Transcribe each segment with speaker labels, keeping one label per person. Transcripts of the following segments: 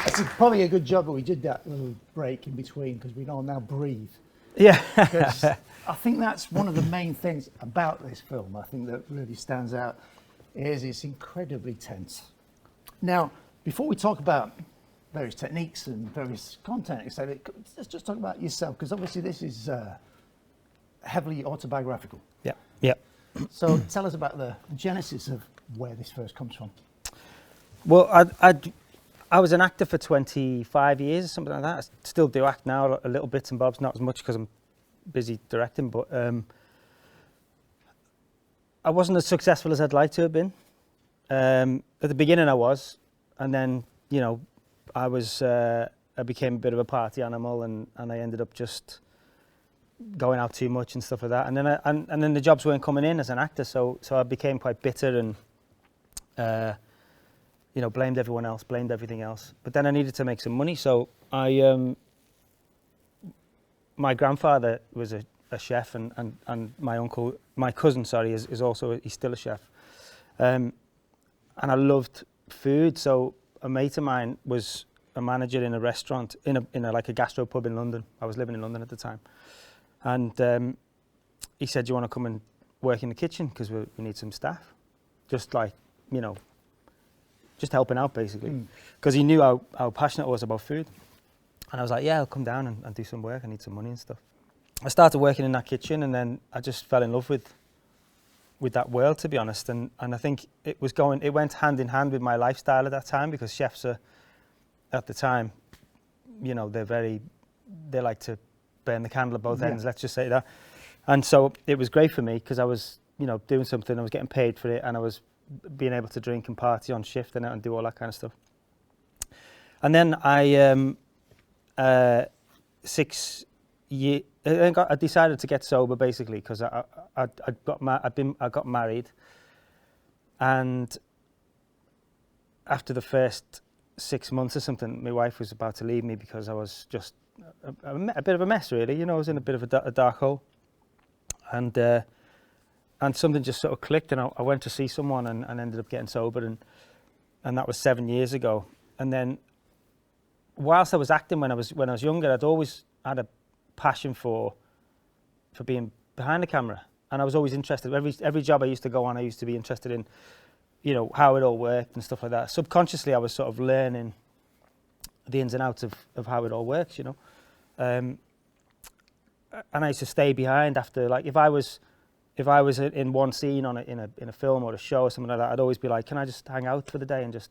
Speaker 1: it's probably a good job that we did that little break in between because we all now breathe.
Speaker 2: Yeah.
Speaker 1: Because I think that's one of the main things about this film. I think that really stands out is it's incredibly tense. Now, before we talk about various techniques and various content, etc., let's just talk about yourself because obviously this is heavily autobiographical.
Speaker 2: Yeah. Yeah.
Speaker 1: So tell us about the genesis of where this first comes from.
Speaker 2: Well, I was an actor for 25 years or something like that. I still do act now, a little bits and bobs, not as much because I'm busy directing, but I wasn't as successful as I'd like to have been. At the beginning I was, and then, you know, I became a bit of a party animal and I ended up just going out too much and stuff like that. And then and then the jobs weren't coming in as an actor, so I became quite bitter and you know, blamed everyone else, blamed everything else. But then I needed to make some money, so my grandfather was a chef, and my cousin, is also he's still a chef, and I loved food. So a mate of mine was a manager in a restaurant in a like a gastro pub in London. I was living in London at the time, and he said, "Do you want to come and work in the kitchen because we need some staff?" Just like, you know, just helping out basically, because he knew how passionate I was about food. And I was like, yeah, I'll come down and do some work. I need some money and stuff. I started working in that kitchen, and then I just fell in love with that world, to be honest. And I think it went hand in hand with my lifestyle at that time, because chefs are, at the time, you know, they like to burn the candle at both ends, let's just say that. And so it was great for me because I was, you know, doing something, I was getting paid for it, and I was being able to drink and party on shift and do all that kind of stuff. And then I 6 years, I decided to get sober basically because I got married, and after the first 6 months or something, my wife was about to leave me because I was just a bit of a mess, really. You know, I was in a bit of a dark hole, and something just sort of clicked, and I went to see someone and ended up getting sober, and that was 7 years ago. And then, whilst I was acting when I was younger, I'd always had a passion for being behind the camera, and I was always interested. Every job I used to go on, I used to be interested in, you know, how it all worked and stuff like that. Subconsciously, I was sort of learning the ins and outs of how it all works, you know. And I used to stay behind after, like, if I was in one scene in a film or a show or something like that, I'd always be like, can I just hang out for the day and just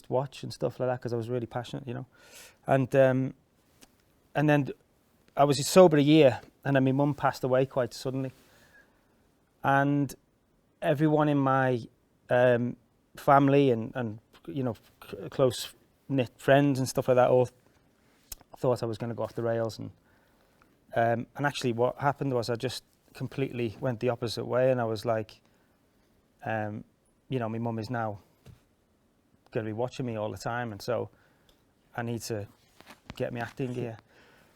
Speaker 2: watch and stuff like that, because I was really passionate, you know. And then I was sober a year, and then my mum passed away quite suddenly, and everyone in my family and you know, close knit friends and stuff like that all thought I was going to go off the rails, and actually what happened was I just completely went the opposite way, and I was like, you know, my mum is now going to be watching me all the time, and so I need to get me acting gear.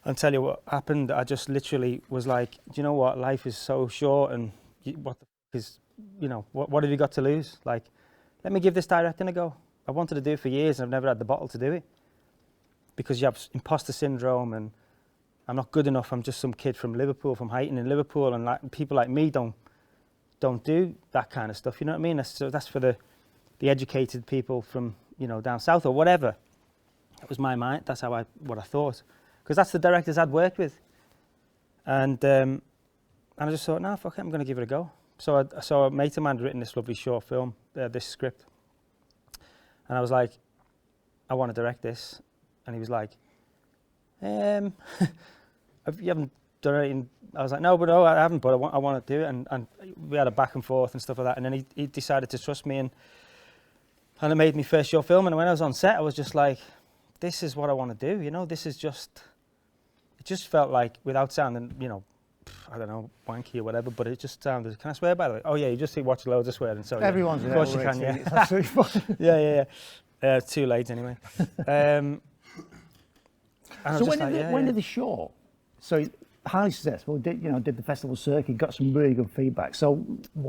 Speaker 2: And tell you what happened, I just literally was like, do you know what, life is so short, and what the f is, you know, what have you got to lose? Like, let me give this directing a go. I wanted to do it for years, and I've never had the bottle to do it, because you have imposter syndrome, and I'm not good enough. I'm just some kid from Liverpool, from Huyton in Liverpool, and like people like me don't do that kind of stuff. You know what I mean? That's for the educated people from, you know, down south or whatever. That was my mind. That's what I thought, because that's the directors I'd worked with, and I just thought, no, fuck it, I'm going to give it a go. So a mate of mine had written this lovely short film, this script, and I was like, I want to direct this, and he was like, you haven't done anything. I was like, no, I haven't, but I want to do it, and we had a back and forth and stuff like that, and then he decided to trust me, and I made my first short film, and when I was on set, I was just like, this is what I want to do, you know, this is just, it just felt like, without sounding, you know, I don't know, wanky or whatever, but it just sounded, can I swear, by the way? Oh yeah, you just watch loads of swearing, so
Speaker 1: everyone's
Speaker 2: of course you can, yeah.
Speaker 1: It's absolutely fine.
Speaker 2: yeah. Too late anyway.
Speaker 1: So when did the short, so highly successful, did the festival circuit, got some really good feedback. So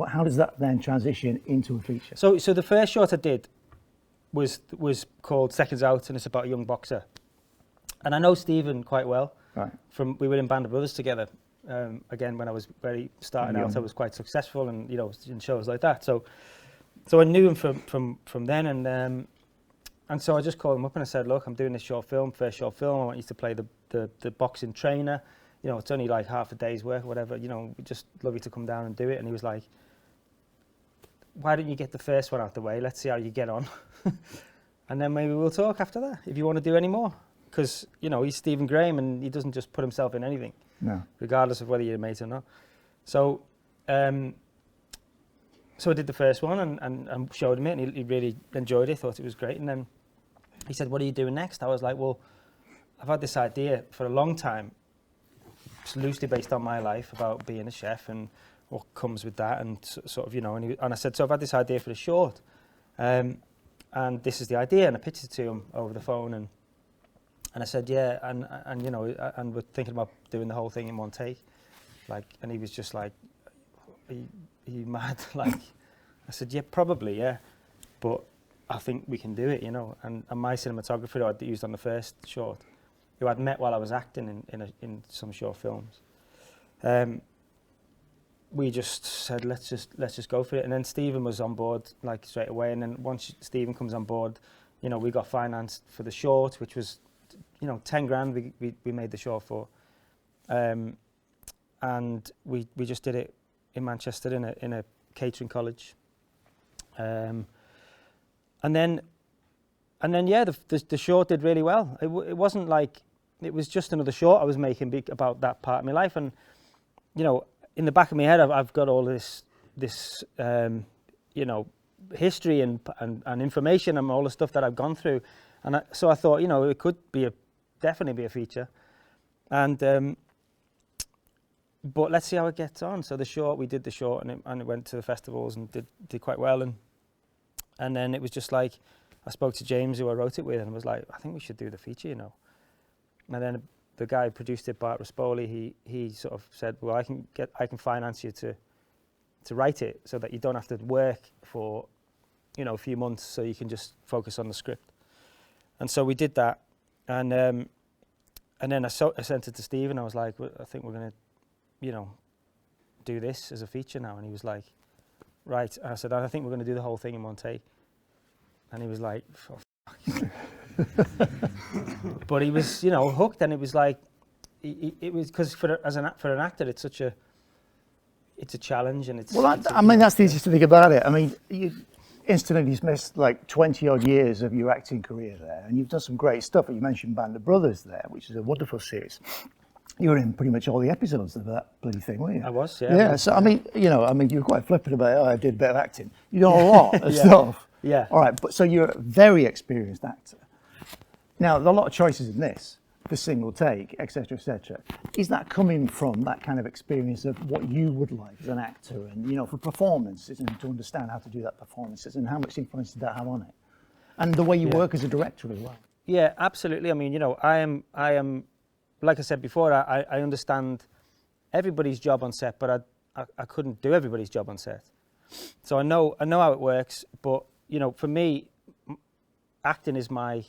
Speaker 1: how does that then transition into a feature?
Speaker 2: So the first short I did, was called Seconds Out, and it's about a young boxer. And I know Stephen quite well.
Speaker 1: Right.
Speaker 2: We were in Band of Brothers together. Again, when I was very starting out, I was quite successful, and in shows like that. So I knew him from then, and so I just called him up and I said, look, I'm doing this first short film. I want you to play the boxing trainer. It's only like half a day's work or whatever. We just love you to come down and do it. And he was like, why don't you get the first one out the way? Let's see how you get on. And then maybe we'll talk after that, if you want to do any more. Because, he's Stephen Graham and he doesn't just put himself in anything, regardless of whether you're a mate or not. So I did the first one and showed him it, and he really enjoyed it, thought it was great. And then he said, what are you doing next? I was like, well, I've had this idea for a long time. It's loosely based on my life about being a chef and what comes with that, and sort of, and I said, so I've had this idea for a short, and this is the idea, and I pitched it to him over the phone, and I said, yeah, and we're thinking about doing the whole thing in one take, and he was just like, are you mad? I said, yeah, probably, yeah, but I think we can do it, and my cinematographer who I'd used on the first short, who I'd met while I was acting in some short films. We just said, let's just go for it. And then Stephen was on board straight away. And then once Stephen comes on board, we got financed for the short, which was, 10 grand we made the short for. And we just did it in Manchester in a catering college. And then yeah, the short did really well. It wasn't like, it was just another short I was making about that part of my life. And, in the back of my head, I've got all this history and information and all the stuff that I've gone through. And so I thought, it could definitely be a feature. And, but let's see how it gets on. So we did the short and it went to the festivals and did quite well. And then it was just like, I spoke to James, who I wrote it with, and was like, I think we should do the feature, And then the guy who produced it, Bart Rispoli, he sort of said, well, I can finance you to write it so that you don't have to work for, a few months, so you can just focus on the script. And so we did that, and then I sent it to Steve, and I was like, well, I think we're going to, do this as a feature now. And he was like, right. And I said, I think we're going to do the whole thing in one take. And he was like, oh, fuck. But he was, hooked, and it was like, it was because for an actor, it's a challenge, and it's.
Speaker 1: Well, that's the easiest thing about it. I mean, you instantly missed 20 odd years of your acting career there, and you've done some great stuff. You mentioned Band of Brothers there, which is a wonderful series. You were in pretty much all the episodes of that bloody thing, weren't you?
Speaker 2: I was, yeah.
Speaker 1: Yeah. So I mean, you were quite flippant about it. Oh, I did a bit of acting. You know a lot of stuff.
Speaker 2: Yeah.
Speaker 1: All right, but so you're a very experienced actor. Now, there are a lot of choices in this, for single take, etc., etc. Is that coming from that kind of experience of what you would like as an actor, and for performances, and to understand how to do that performances, and how much influence did that have on it, and the way you work as a director as well?
Speaker 2: Yeah, absolutely. I mean, I am, like I said before, I understand everybody's job on set, but I couldn't do everybody's job on set. So I know how it works, but for me, acting is my,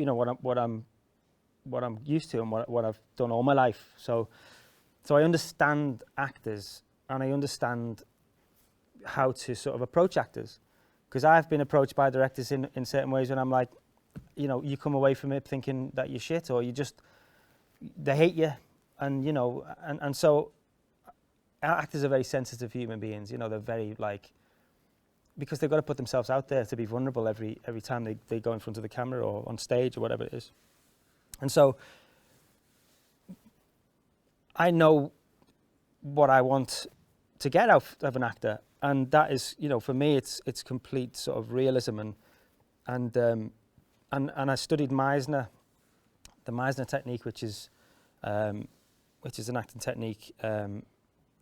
Speaker 2: what I'm used to and what I've done all my life. So I understand actors, and I understand how to sort of approach actors, because I've been approached by directors in certain ways when I'm like, you come away from it thinking that you're shit, or they hate you, and so actors are very sensitive human beings. They're very because they've got to put themselves out there to be vulnerable every time they go in front of the camera or on stage or whatever it is. And so I know what I want to get out of an actor, and that is, for me, it's complete sort of realism, and I studied Meisner, the Meisner technique, which is an acting technique,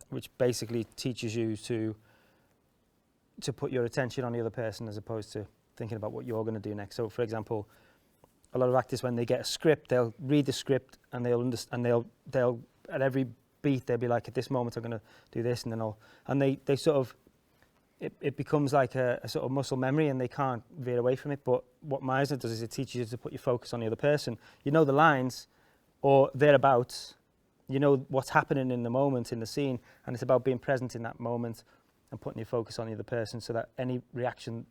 Speaker 2: which basically teaches you to put your attention on the other person as opposed to thinking about what you're going to do next. So, for example, a lot of actors, when they get a script, they'll read the script and they'll at every beat they'll be like, at this moment I'm going to do this, and then they sort of it becomes like a sort of muscle memory and they can't veer away from it. But what Meisner does is it teaches you to put your focus on the other person. You know the lines or thereabouts, you know what's happening in the moment, in the scene, and it's about being present in that moment and putting your focus on the other person so that any reaction,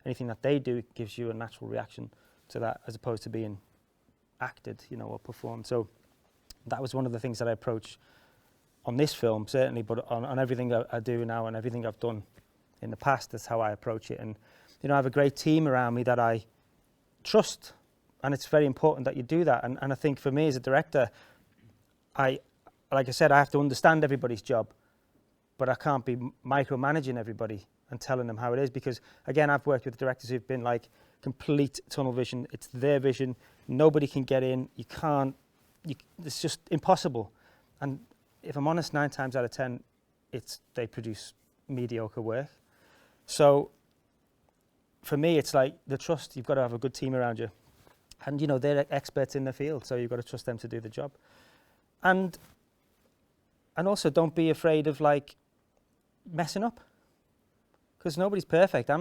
Speaker 2: anything that they do gives you a natural reaction to that as opposed to being acted, you know, or performed. So that was one of the things that I approach on this film, certainly, but on everything I do now and everything I've done in the past, that's how I approach it. And, you know, I have a great team around me that I trust, and it's very important that you do that. And I think for me as a director, like I said, I have to understand everybody's job, but I can't be micromanaging everybody and telling them how it is, because, again, I've worked with directors who've been like complete tunnel vision. It's their vision. Nobody can get in. You can't. It's just impossible. And if I'm honest, 9 times out of 10, they produce mediocre work. So for me, it's like the trust. You've got to have a good team around you, and you know they're experts in their field, so you've got to trust them to do the job. And also don't be afraid of like messing up, because nobody's perfect. I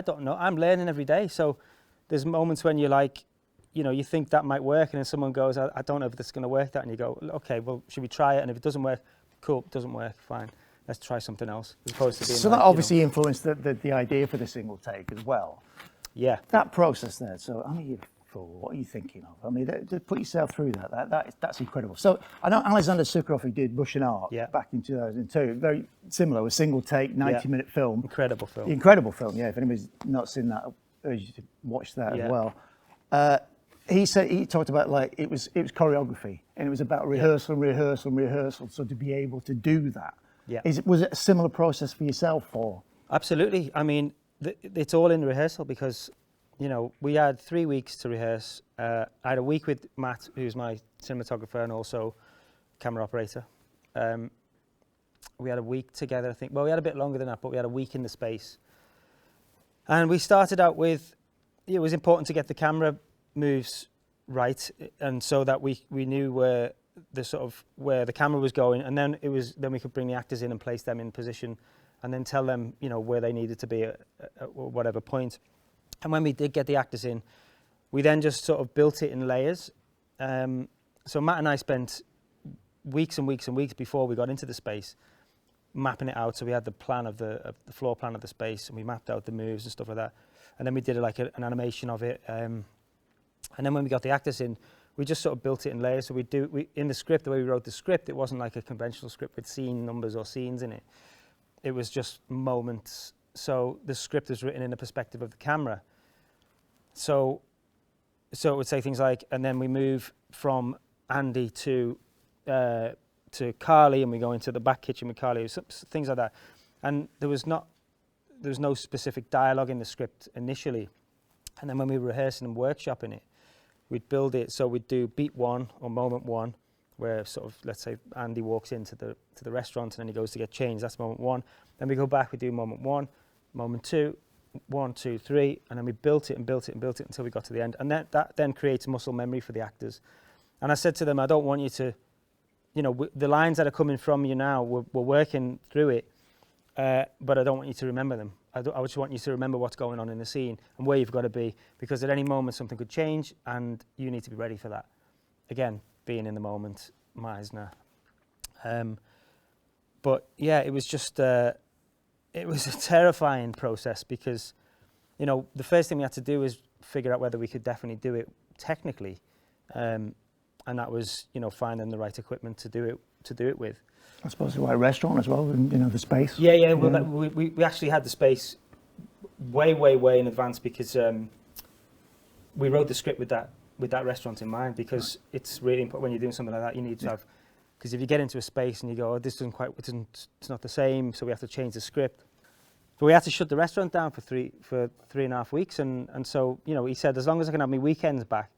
Speaker 2: don't know. I'm learning every day. So there's moments when you're like, you know, you think that might work, and then someone goes, I don't know if this is going to work, that, and you go, okay, well, should we try it? And if it doesn't work, cool, it doesn't work, fine. Let's try something else, as opposed to being.
Speaker 1: So
Speaker 2: like,
Speaker 1: that obviously influenced the idea for the single take as well.
Speaker 2: Yeah.
Speaker 1: That process there. So I mean, what are you thinking of? I mean, to put yourself through that's incredible. So I know Alexander Sokurov, who did Russian Art back in 2002, very similar, a single take, 90-minute film.
Speaker 2: Incredible film.
Speaker 1: Incredible film, yeah. If anybody's not seen that, I urge you to watch that as well. He talked about like it was choreography, and it was about rehearsal. So to be able to do that, was it a similar process for yourself, or? Absolutely.
Speaker 2: I mean, it's all in rehearsal, because, you know, we had 3 weeks to rehearse. I had a week with Matt, who's my cinematographer and also camera operator. We had a week together, I think. Well, we had a bit longer than that, but we had a week in the space. And we started out with, it was important to get the camera moves right, and so that we knew where the camera was going, and then we could bring the actors in and place them in position, and then tell them, you know, where they needed to be at whatever point. And when we did get the actors in, we then just sort of built it in layers. So Matt and I spent weeks and weeks and weeks before we got into the space mapping it out. So we had the plan of the floor plan of the space, and we mapped out the moves and stuff like that. And then we did like an animation of it. And then when we got the actors in, we just sort of built it in layers. So in the script, the way we wrote the script, it wasn't like a conventional script with scene numbers or scenes in it. It was just moments. So the script was written in the perspective of the camera. So it would say things like, and then we move from Andy to Carly, and we go into the back kitchen with Carly, things like that. And there was no specific dialogue in the script initially. And then when we were rehearsing and workshopping it, we'd build it. So we'd do beat 1 or moment 1, where sort of, let's say Andy walks into the restaurant and then he goes to get changed. That's moment 1. Then we go back, we do moment 1, moment 2, 1, 2, 3, and then we built it and built it and built it until we got to the end. And that then creates muscle memory for the actors. And I said to them, I don't want you to, you know, the lines that are coming from you now, we're working through it, but I don't want you to remember them. I just want you to remember what's going on in the scene and where you've got to be, because at any moment something could change and you need to be ready for that. Again, being in the moment, Meisner. But yeah, it was just, it was a terrifying process, because, you know, the first thing we had to do was figure out whether we could definitely do it technically. And that was, you know, finding the right equipment to do it with.
Speaker 1: I suppose the right restaurant as well, and, you know, the space.
Speaker 2: Yeah. Well, we actually had the space way in advance, because we wrote the script with that restaurant in mind, because it's really important when you're doing something like that. You need to have, because if you get into a space and you go, oh, this doesn't quite, it's not the same, so we have to change the script. But we had to shut the restaurant down for 3.5 weeks, and so, you know, he said, as long as I can have my weekends back.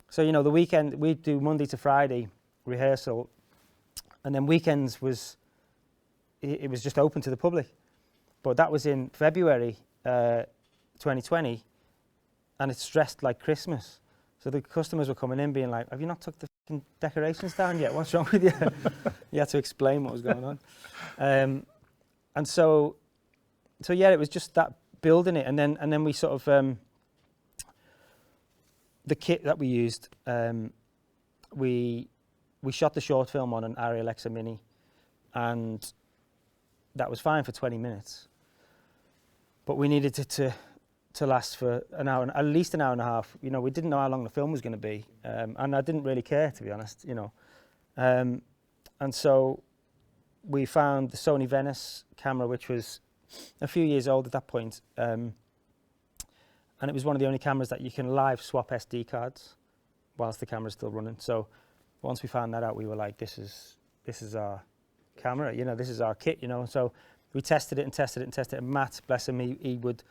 Speaker 2: So, you know, the weekend, we do Monday to Friday rehearsal, and then weekends it was just open to the public. But that was in February 2020, and it's dressed like Christmas. So the customers were coming in being like, have you not took the fucking decorations down yet? What's wrong with you? You had to explain what was going on. And so so yeah, it was just that building it, and then we sort of the kit that we used. We shot the short film on an Arri Alexa Mini, and that was fine for 20 minutes. But we needed it to last for an hour, at least an hour and a half. You know, we didn't know how long the film was going to be, and I didn't really care, to be honest. You know, and so we found the Sony Venice camera, which was a few years old at that point, and it was one of the only cameras that you can live swap SD cards whilst the camera's still running. So once we found that out, we were like, this is our camera, you know, this is our kit, you know. So we tested it and tested it and tested it. And Matt, bless him, he would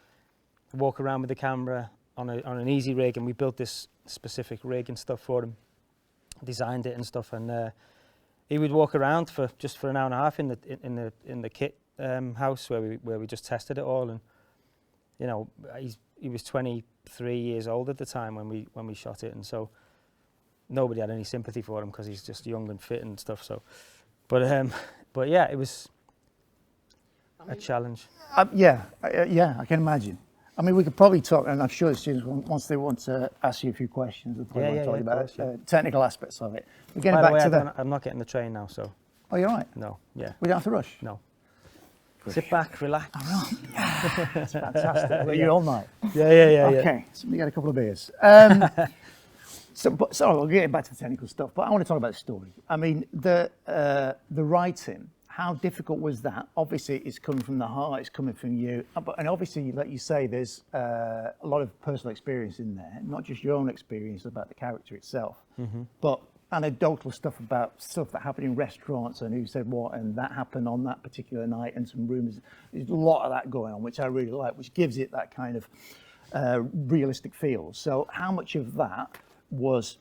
Speaker 2: walk around with the camera on an easy rig, and we built this specific rig and stuff for him, designed it and stuff, and he would walk around for an hour and a half in the kit house where we just tested it all. And you know, he was 23 years old at the time when we shot it, and so nobody had any sympathy for him because he's just young and fit and stuff. So, but yeah, it was a challenge.
Speaker 1: Yeah, I can imagine. I mean, we could probably talk, and I'm sure the students, once they want to ask you a few questions, they'll probably want to talk about technical aspects of it. We're getting back to that.
Speaker 2: I'm not getting the train now, so.
Speaker 1: Oh, you're right?
Speaker 2: No, yeah.
Speaker 1: We don't have to rush?
Speaker 2: No. Sit back, relax.
Speaker 1: All right. That's fantastic. You're all night.
Speaker 2: Yeah.
Speaker 1: Okay, so we got a couple of beers. So we'll get back to the technical stuff, but I want to talk about the story. I mean, the writing, how difficult was that? Obviously, it's coming from the heart, it's coming from you. And obviously, like you say, there's a lot of personal experience in there, not just your own experience about the character itself, but anecdotal stuff about stuff that happened in restaurants and who said what, and that happened on that particular night, and some rumours. There's a lot of that going on, which I really like, which gives it that kind of realistic feel. So how much of that was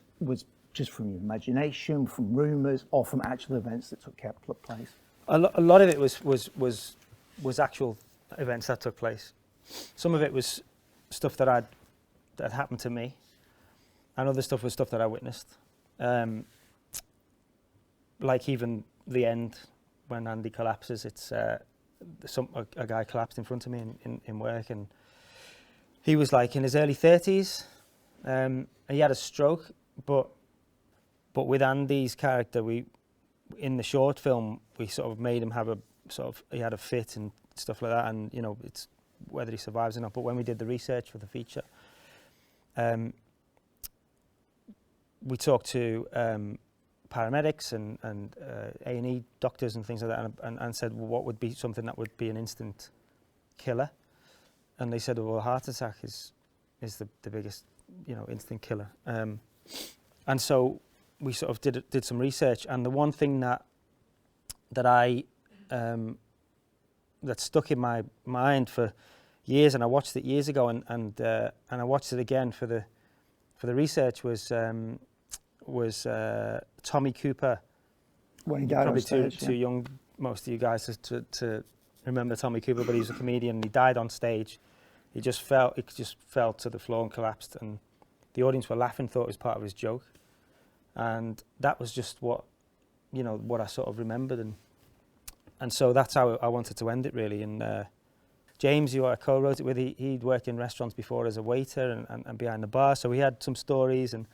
Speaker 1: just from your imagination, from rumours, or from actual events that took place?
Speaker 2: A lot of it was actual events that took place. Some of it was stuff that happened to me, and other stuff was stuff that I witnessed. Like even the end when Andy collapses, it's a guy collapsed in front of me in work, and he was like in his early 30s. He had a stroke, but with Andy's character, in the short film, we sort of made him have he had a fit and stuff like that, and you know, it's whether he survives or not. But when we did the research for the feature, we talked to paramedics and A&E doctors and things like that, and said, well, what would be something that would be an instant killer? And they said, well, a heart attack is the biggest, you know, instant killer. And so we sort of did some research, and the one thing that I that stuck in my mind for years, and I watched it years ago, and I watched it again for the research, was Tommy Cooper.
Speaker 1: When he died
Speaker 2: probably
Speaker 1: on stage,
Speaker 2: too young, most of you guys, to remember Tommy Cooper, but he was a comedian, and he died on stage. He just fell to the floor and collapsed, and the audience were laughing, thought it was part of his joke. And that was just what I sort of remembered, and so that's how I wanted to end it, really. And James, who I co-wrote it with, he'd worked in restaurants before as a waiter and behind the bar, so we had some stories, and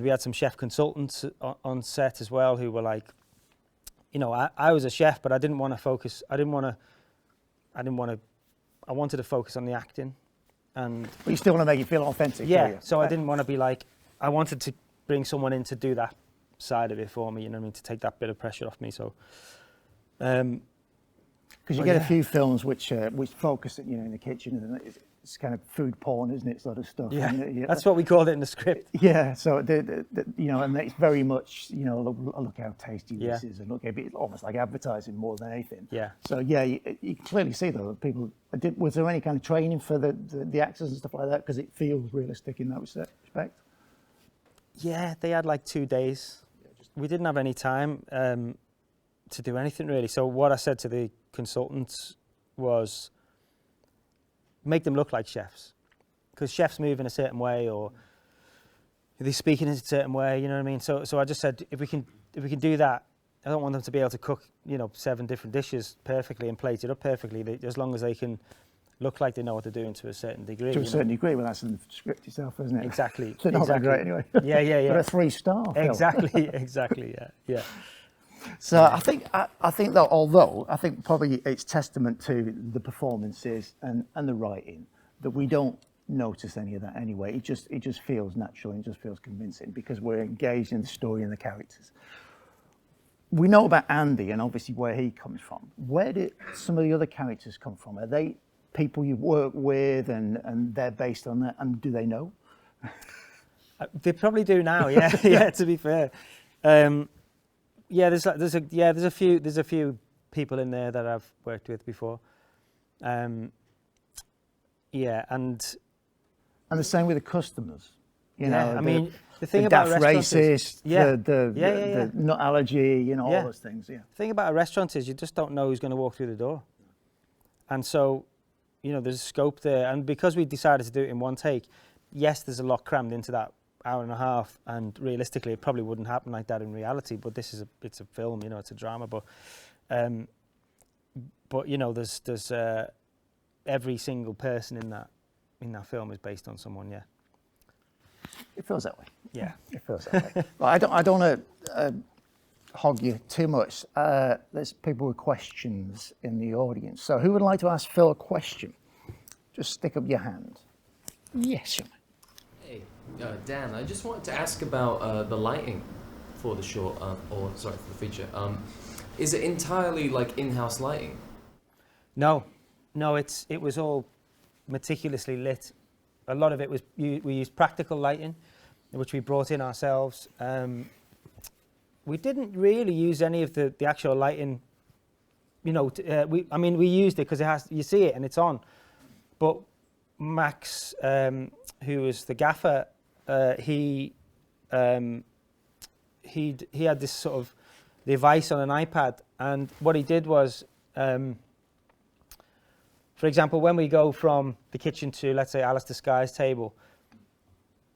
Speaker 2: we had some chef consultants on set as well who were like, you know, I was a chef, but I didn't want to focus. I wanted to focus on the acting, and
Speaker 1: but you still want to make it feel authentic.
Speaker 2: Yeah, so I didn't want to be like, I wanted to bring someone in to do that side of it for me, you know what I mean, to take that bit of pressure off me. So,
Speaker 1: because you get a few films which focus, you know, in the kitchen, and it's kind of food porn, isn't it, sort of stuff.
Speaker 2: Yeah,
Speaker 1: and,
Speaker 2: that's what we called it in the script.
Speaker 1: Yeah, so you know, and it's very much, you know, look how tasty this is, and look, it's almost like advertising more than anything.
Speaker 2: Yeah.
Speaker 1: So yeah, you clearly see though that people was there any kind of training for the actors and stuff like that, because it feels realistic in that respect?
Speaker 2: Yeah, they had like 2 days. We didn't have any time to do anything really. So what I said to the consultants was, make them look like chefs, because chefs move in a certain way, or they speak in a certain way. You know what I mean? So I just said, if we can do that, I don't want them to be able to cook, 7 different dishes perfectly and plate it up perfectly. As long as they can look like they know what they're doing to a certain degree.
Speaker 1: To a certain degree, well, that's in the script itself, isn't it?
Speaker 2: Exactly.
Speaker 1: So not that great anyway.
Speaker 2: Yeah.
Speaker 1: But a 3-star film.
Speaker 2: Exactly. Yeah.
Speaker 1: So I think that although I think probably it's testament to the performances and the writing that we don't notice any of that anyway. It just feels natural and it just feels convincing because we're engaged in the story and the characters. We know about Andy and obviously where he comes from. Where did some of the other characters come from? Are they people you work with and they're based on that? And do they know?
Speaker 2: They probably do now. Yeah. To be fair, there's a few people in there that I've worked with before. And
Speaker 1: the same with the customers. You know,
Speaker 2: I mean, the thing about
Speaker 1: daft
Speaker 2: restaurants
Speaker 1: racist,
Speaker 2: is,
Speaker 1: the nut allergy, all those things. Yeah.
Speaker 2: The thing about a restaurant is you just don't know who's going to walk through the door, and so, there's a scope there. And because we decided to do it in one take, yes, there's a lot crammed into that hour and a half, and realistically, it probably wouldn't happen like that in reality. But it's a film, it's a drama. But there's every single person in that film is based on someone. Yeah.
Speaker 1: It feels that way.
Speaker 2: Yeah.
Speaker 1: It feels that way. Well, I don't want to hog you too much. There's people with questions in the audience. So who would like to ask Phil a question? Just stick up your hand. Yes, young man.
Speaker 3: Hey, Dan, I just wanted to ask about the lighting for the short, for the feature. Is it entirely like in-house lighting?
Speaker 2: No, it was all meticulously lit. A lot of it was, we used practical lighting, which we brought in ourselves. We didn't really use any of the actual lighting, we used it because you see it and it's on. But Max, who was the gaffer, he had this sort of device on an iPad, and what he did was, for example, when we go from the kitchen to, let's say, Alistair Sky's table,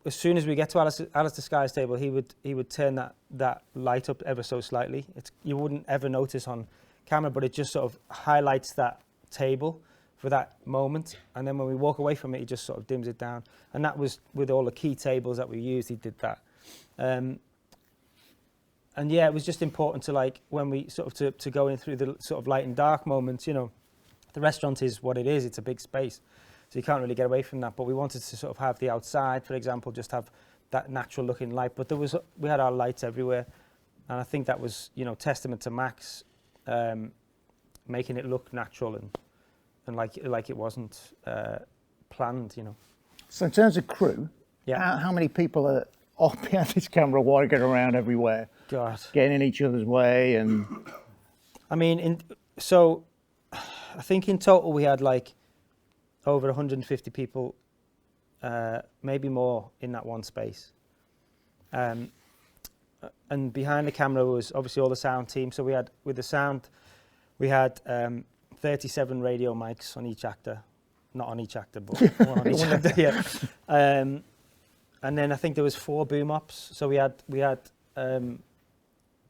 Speaker 2: as soon as we get to Alistair Sky's table, he would turn that light up ever so slightly. You wouldn't ever notice on camera, but it just sort of highlights that table for that moment. And then when we walk away from it, he just sort of dims it down. And that was with all the key tables that we used, he did that. And yeah, it was just important to when we sort of to go in through the sort of light and dark moments, the restaurant is what it is. It's a big space, so you can't really get away from that. But we wanted to sort of have the outside, for example, just have that natural looking light. But we had our lights everywhere, and I think that was testament to Max, making it look natural and like it wasn't planned.
Speaker 1: So in terms of crew, how many people are all behind this camera, walking around everywhere, getting in each other's way, and
Speaker 2: I mean, I think in total we had over 150 people, maybe more in that one space. And behind the camera was obviously all the sound team. So with the sound, we had 37 radio mics on each actor. Not on each actor, but one on each actor, yeah. And then I think there was 4 boom ops. So we had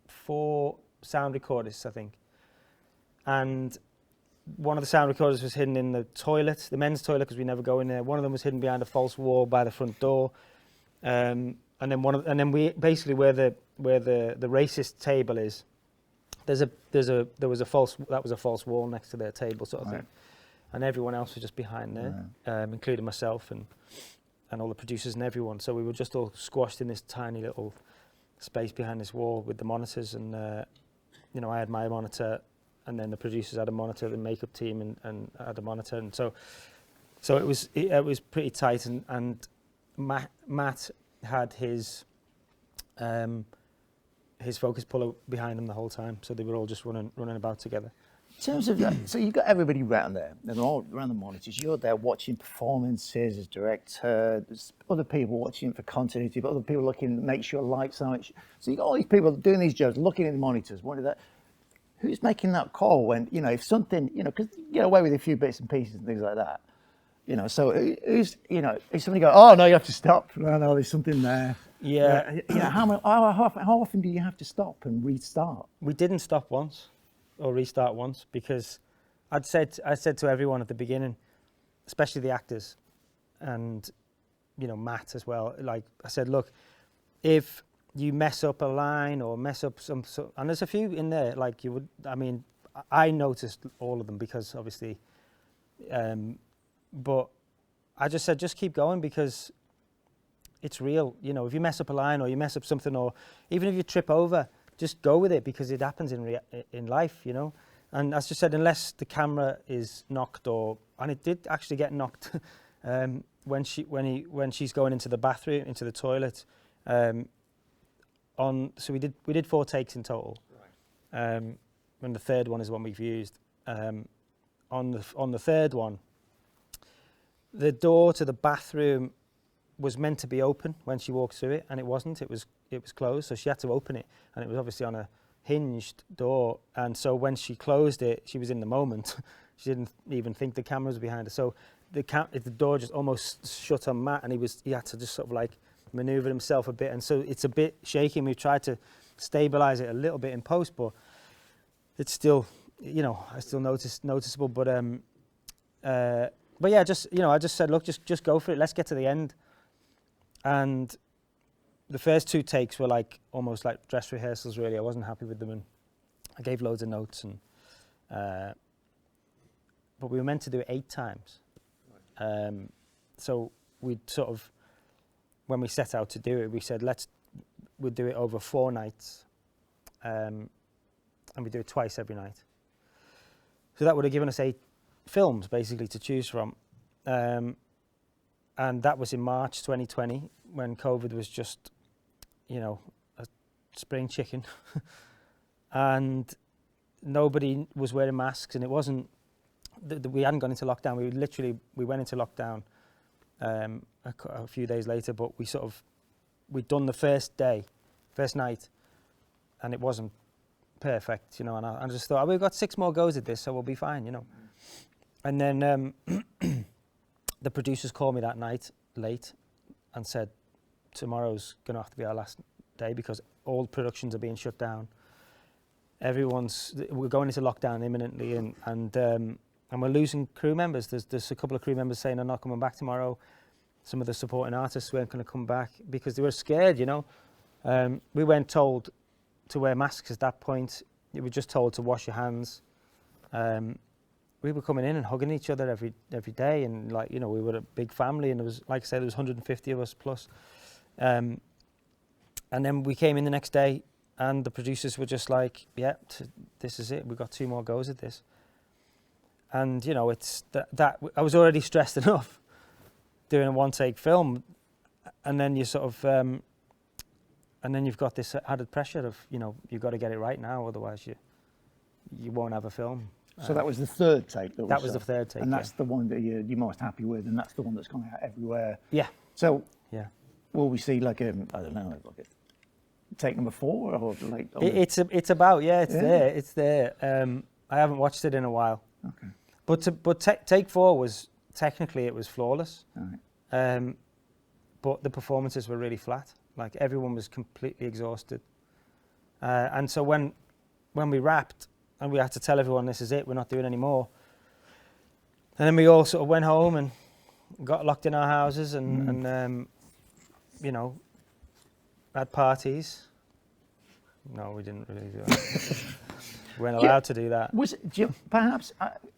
Speaker 2: 4 sound recorders, I think. And one of the sound recorders was hidden in the toilet, the men's toilet, because we never go in there. One of them was hidden behind a false wall by the front door, and then we basically where the racist table is. There was a false wall next to their table, sort of thing, and everyone else was just behind there, including myself and all the producers and everyone. So we were just all squashed in this tiny little space behind this wall with the monitors, and I had my monitor. And then the producers had a monitor, the makeup team and had a monitor, and so it was pretty tight. And Matt had his focus puller behind him the whole time, so they were all just running about together.
Speaker 1: in terms of so you've got everybody around there, and they're all around the monitors. You're there watching performances as director. There's other people watching for continuity, but other people looking to make sure lights are. So you got all these people doing these jobs, looking at the monitors. What is that? Who's making that call when, if something, because you get away with a few bits and pieces and things like that. You know, so if somebody go, oh no, you have to stop. No, no, there's something there.
Speaker 2: Yeah.
Speaker 1: You know, how often do you have to stop and restart?
Speaker 2: We didn't stop once or restart once because I said to everyone at the beginning, especially the actors and, you know, Matt as well, like I said, look, if you mess up a line or mess up some, and there's a few in there, like you would, I mean, I noticed all of them because obviously, but I just said, just keep going because it's real. You know, if you mess up a line or you mess up something, or even if you trip over, just go with it because it happens in life, you know. And as I said, unless the camera is knocked, and it did actually get knocked when she's going into the bathroom, into the toilet. So we did 4 takes in total. Right. And the third one is one we've used. On the third one, the door to the bathroom was meant to be open when she walked through it, and it wasn't. It was closed, so she had to open it, and it was obviously on a hinged door. And so when she closed it, she was in the moment. She didn't even think the camera was behind her. So the door just almost shut on Matt, and he had to just sort of like maneuver himself a bit, and so it's a bit shaky. We've tried to stabilize it a little bit in post, but it's still, you know, I still noticeable. But yeah, just, you know, I just said, look, just go for it. Let's get to the end. And the first 2 takes were like almost like dress rehearsals. Really, I wasn't happy with them, and I gave loads of notes. And but we were meant to do it 8 times. So we sort of, when we set out to do it, we said we'd do it over 4 nights, and we do it twice every night. So that would have given us 8 films basically to choose from, and that was in March 2020 when COVID was just, you know, a spring chicken, and nobody was wearing masks, and it wasn't. We hadn't gone into lockdown. We went into lockdown a few days later, but we'd done the first night, and it wasn't perfect, you know, and I just thought, we've got 6 more goes at this, so we'll be fine, you know. And then the producers called me that night late and said, tomorrow's going to have to be our last day because all productions are being shut down. We're going into lockdown imminently, and we're losing crew members. There's a couple of crew members saying they're not coming back tomorrow. Some of the supporting artists weren't going to come back because they were scared, you know. We weren't told to wear masks at that point. We were just told to wash your hands. We were coming in and hugging each other every day, and like, you know, we were a big family, and there was, like I said, there was 150 of us plus. And then we came in the next day, and the producers were just like, yeah, this is it. We've got 2 more goes at this. And, you know, it's that I was already stressed enough doing a 1-take film, and then you sort of, and then you've got this added pressure of, you know, you've got to get it right now, otherwise you won't have a film.
Speaker 1: So that was the 3rd take.
Speaker 2: That was the 3rd take,
Speaker 1: and that's the one that you're most happy with, and that's the one that's gone out everywhere.
Speaker 2: Yeah.
Speaker 1: So
Speaker 2: yeah,
Speaker 1: will we see like I don't know, like a take number 4 or like?
Speaker 2: It's about it's there. I haven't watched it in a while.
Speaker 1: Okay.
Speaker 2: But take 4 was technically it was flawless.
Speaker 1: Right.
Speaker 2: But the performances were really flat. Like everyone was completely exhausted. And so when we wrapped and we had to tell everyone this is it, we're not doing any more. And then we all sort of went home and got locked in our houses and you know, had parties. No, we didn't really do that. We weren't allowed to do that.
Speaker 1: Perhaps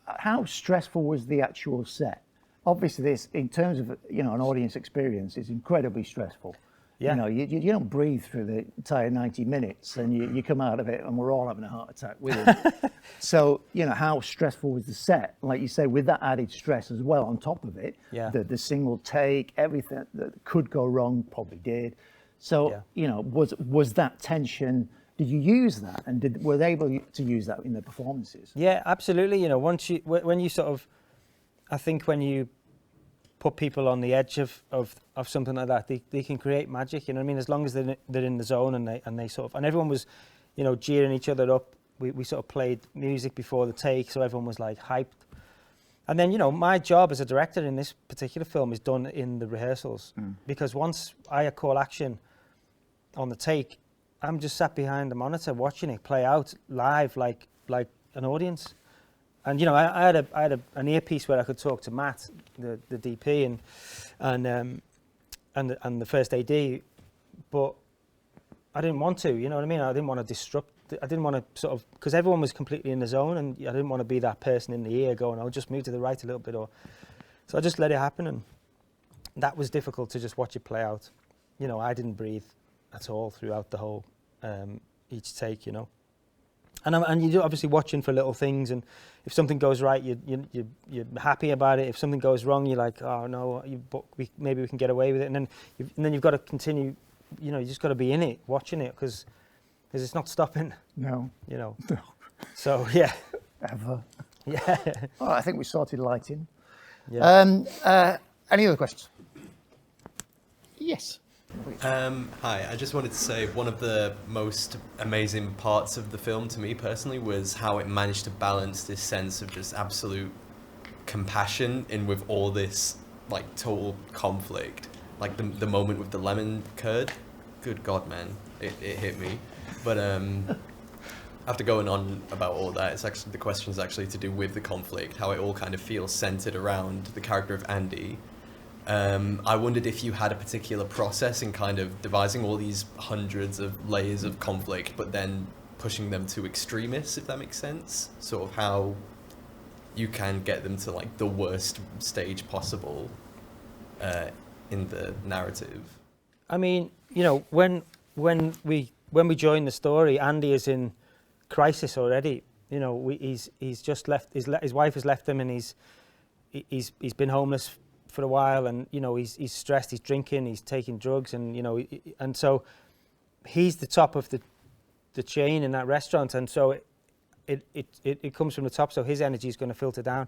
Speaker 1: how stressful was the actual set? Obviously, this, in terms of, you know, an audience experience, is incredibly stressful.
Speaker 2: Yeah.
Speaker 1: You know, you don't breathe through the entire 90 minutes, and you come out of it, and we're all having a heart attack with it. So, you know, how stressful was the set? Like you say, with that added stress as well on top of it,
Speaker 2: yeah.
Speaker 1: the single take, everything that could go wrong probably did. So, yeah. You know, was that tension? Did you use that, and were they able to use that in their performances?
Speaker 2: Yeah, absolutely. You know, when you sort of, I think when you put people on the edge of something like that, they can create magic. You know what I mean? As long as they're in the zone and they sort of, and everyone was, you know, cheering each other up. We sort of played music before the take, so everyone was like hyped. And then, my job as a director in this particular film is done in the rehearsals. Because once I call action on the take, I'm just sat behind the monitor watching it play out live like an audience. And, I had an earpiece where I could talk to Matt, the DP, and the first AD, but I didn't want to, you know what I mean? I didn't want to disrupt. I didn't want to sort of, because everyone was completely in the zone, and I didn't want to be that person in the ear going, "I'll just move to the right a little bit," so I just let it happen, and that was difficult to just watch it play out. I didn't breathe at all throughout the whole each take, And you're obviously watching for little things, and if something goes right, you're happy about it. If something goes wrong, you're like, "Oh no, maybe we can get away with it," and then you've got to continue. You just got to be in it, watching it, because it's not stopping.
Speaker 1: No.
Speaker 2: No.
Speaker 1: So,
Speaker 2: yeah.
Speaker 1: Ever.
Speaker 2: Yeah.
Speaker 1: Well, I think we sorted lighting.
Speaker 2: Yeah.
Speaker 1: Any other questions? Yes.
Speaker 4: Hi, I just wanted to say one of the most amazing parts of the film to me personally was how it managed to balance this sense of just absolute compassion in with all this like total conflict. Like the moment with the lemon curd, good God, man, it hit me. But after going on about all that, it's actually the question is actually to do with the conflict, how it all kind of feels centered around the character of Andy. I wondered if you had a particular process in kind of devising all these hundreds of layers of conflict, but then pushing them to extremists, if that makes sense. Sort of how you can get them to like the worst stage possible in the narrative.
Speaker 2: I mean, when we join the story, Andy is in crisis already. He's just left. His wife has left him, and he's been homeless for a while, and he's stressed. He's drinking. He's taking drugs, and and so he's the top of the chain in that restaurant, and so it comes from the top. So his energy is going to filter down,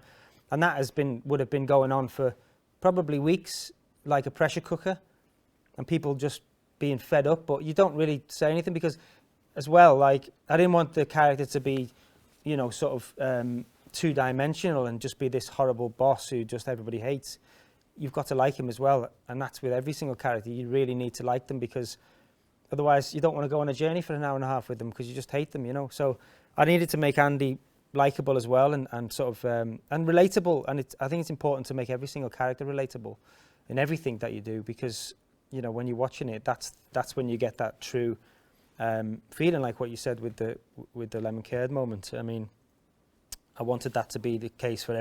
Speaker 2: and that would have been going on for probably weeks, like a pressure cooker, and people just being fed up. But you don't really say anything because, as well, like I didn't want the character to be, sort of two-dimensional and just be this horrible boss who just everybody hates. You've got to like him as well, and that's with every single character. You really need to like them, because otherwise you don't want to go on a journey for an hour and a half with them because you just hate them, So I needed to make Andy likable as well, and sort of and relatable. And I think it's important to make every single character relatable in everything that you do, because when you're watching it, that's when you get that true feeling, like what you said with the lemon curd moment. I mean, I wanted that to be the case for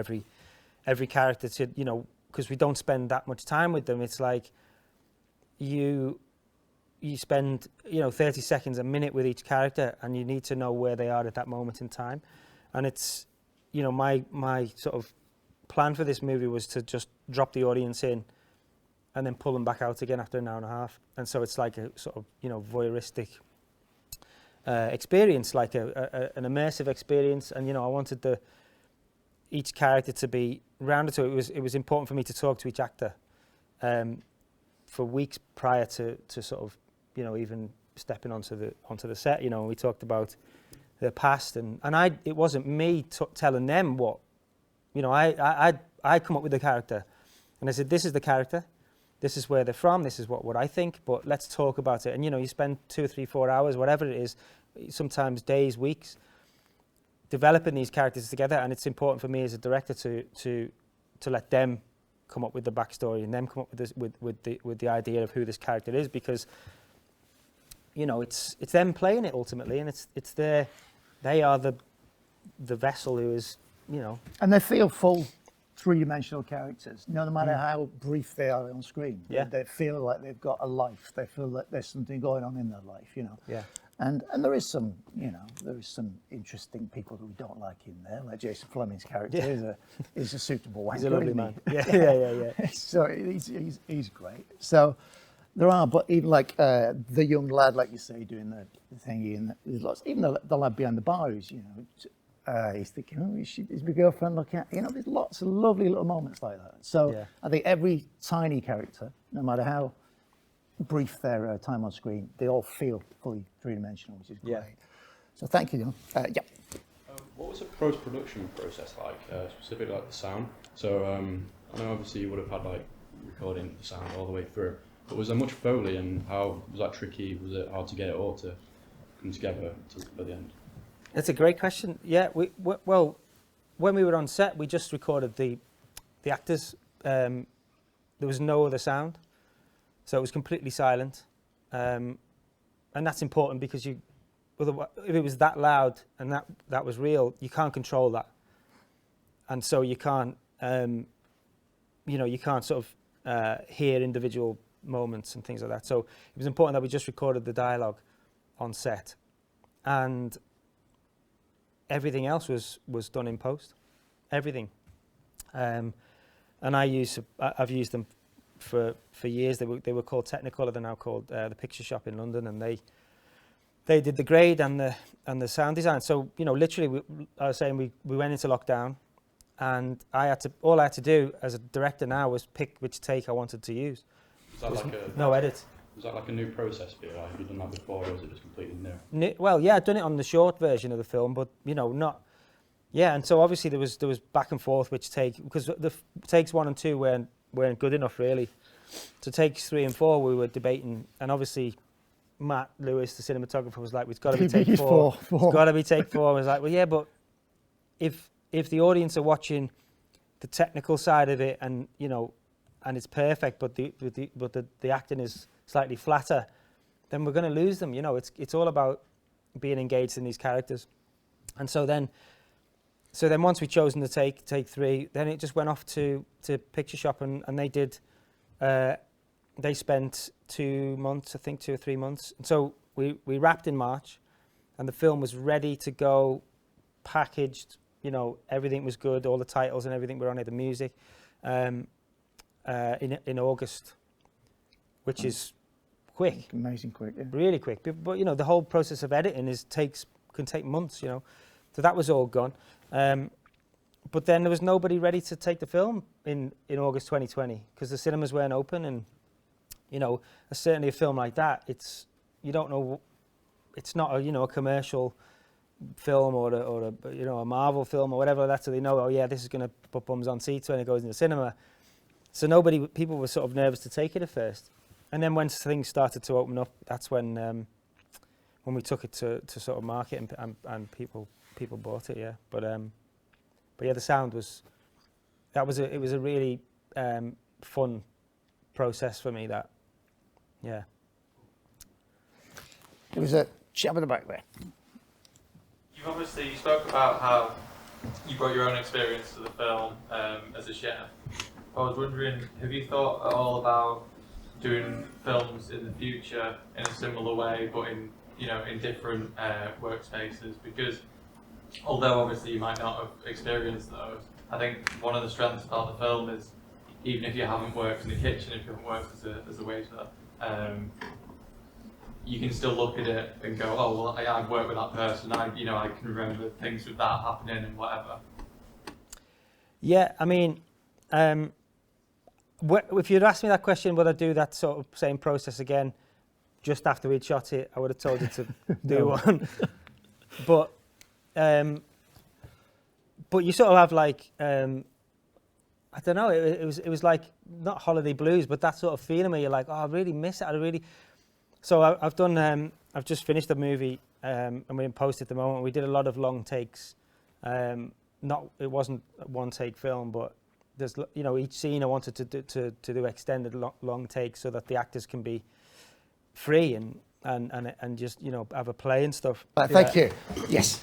Speaker 2: every character to because we don't spend that much time with them. It's like you spend 30 seconds, a minute with each character, and you need to know where they are at that moment in time. And it's my sort of plan for this movie was to just drop the audience in and then pull them back out again after an hour and a half. And so it's like a sort of voyeuristic experience, like an immersive experience. And I wanted each character to be rounded. So it was important for me to talk to each actor for weeks prior to sort of even stepping onto the set. We talked about their past, and it wasn't me telling them what I come up with the character, and I said, this is the character, this is where they're from, this is what I think, but let's talk about it. And you spend 2, 3, 4 hours, whatever it is, sometimes days, weeks, developing these characters together. And it's important for me as a director to let them come up with the backstory and them come up with the idea of who this character is, because it's them playing it ultimately, and they are the vessel who is
Speaker 1: And they feel full three-dimensional characters, no matter how brief they are on screen.
Speaker 2: Yeah.
Speaker 1: They feel like they've got a life. They feel that there's something going on in their life,
Speaker 2: Yeah.
Speaker 1: And there is some, there is some interesting people that we don't like in there, like Jason Fleming's character is a suitable wanker.
Speaker 2: He's a lovely
Speaker 1: isn't
Speaker 2: man.
Speaker 1: he?
Speaker 2: Yeah.
Speaker 1: So he's great. So there are, but even like the young lad, like you say, doing the thingy, and there's lots. Even the lad behind the bar who's, he's thinking, oh, is my girlfriend looking at? There's lots of lovely little moments like that. So I think every tiny character, no matter how brief their time on screen, they all feel fully three-dimensional, which is great.
Speaker 2: Yeah.
Speaker 1: So thank you. Yeah.
Speaker 5: what was the post-production process like, specifically like the sound? So I know obviously you would have had like recording the sound all the way through, but was there much Foley, and how was that tricky? Was it hard to get it all to come together for the end?
Speaker 2: That's a great question. Yeah, well, when we were on set, we just recorded the actors. There was no other sound, so it was completely silent, and that's important because if it was that loud and that was real, you can't control that, and so you can't, you can't sort of hear individual moments and things like that. So it was important that we just recorded the dialogue on set, and everything else was done in post, everything. And I've used them for years. They were called Technicolor. They're now called the Picture Shop in London, and they did the grade and the sound design. So literally, I was saying we went into lockdown, and all I had to do as a director now was pick which take I wanted to use.
Speaker 5: Was that
Speaker 2: no edit.
Speaker 5: Was that like a new process for you? Like, have you done that before, or was it just completely new?
Speaker 2: Well, yeah, I'd done it on the short version of the film, but not. Yeah, and so obviously there was back and forth which take, because the takes 1 and 2 weren't good enough really. So takes 3 and 4 we were debating, and obviously Matt Lewis, the cinematographer, was like, "It's got to be take 4. It's got to be take 4." I was like, "Well, yeah, but if the audience are watching the technical side of it, and and it's perfect, but the acting is slightly flatter, then we're going to lose them." It's all about being engaged in these characters. And so then once we'd chosen to take 3, then it just went off to Picture Shop, and they did. They spent 2 months, I think 2 or 3 months. And so we wrapped in March, and the film was ready to go, packaged. Everything was good. All the titles and everything were on it. The music. In August, which is quick.
Speaker 1: Amazing quick, yeah.
Speaker 2: Really quick. But the whole process of editing can take months, So that was all gone. But then there was nobody ready to take the film in August 2020 because the cinemas weren't open, and certainly a film like that, you don't know, it's not a commercial film or a Marvel film or whatever like that, so they know, oh yeah, this is going to put bums on seats when it goes into the cinema. So people were sort of nervous to take it at first. And then when things started to open up, that's when we took it to sort of market, and people bought it, yeah. But yeah, the sound was a really fun process for me, that, yeah.
Speaker 1: There was a chap at the back there.
Speaker 6: You spoke about how you brought your own experience to the film as a chef. I was wondering, have you thought at all about doing films in the future in a similar way, but in different workspaces? Because although obviously you might not have experienced those, I think one of the strengths about the film is, even if you haven't worked in the kitchen, if you haven't worked as a waiter, you can still look at it and go, oh well, I've worked with that person. I can remember things with that happening and whatever. Yeah,
Speaker 2: I mean, if you'd asked me that question, would I do that sort of same process again just after we'd shot it, I would have told you to do one. But you sort of have like, I don't know, it was like, not holiday blues, but that sort of feeling where you're like, oh, I really miss it. So I've done, I've just finished the movie, and we're in post at the moment. We did a lot of long takes. It wasn't a one take film, but there's, each scene I wanted to do extended long takes so that the actors can be free and just have a play and stuff.
Speaker 1: Thank you. Yes.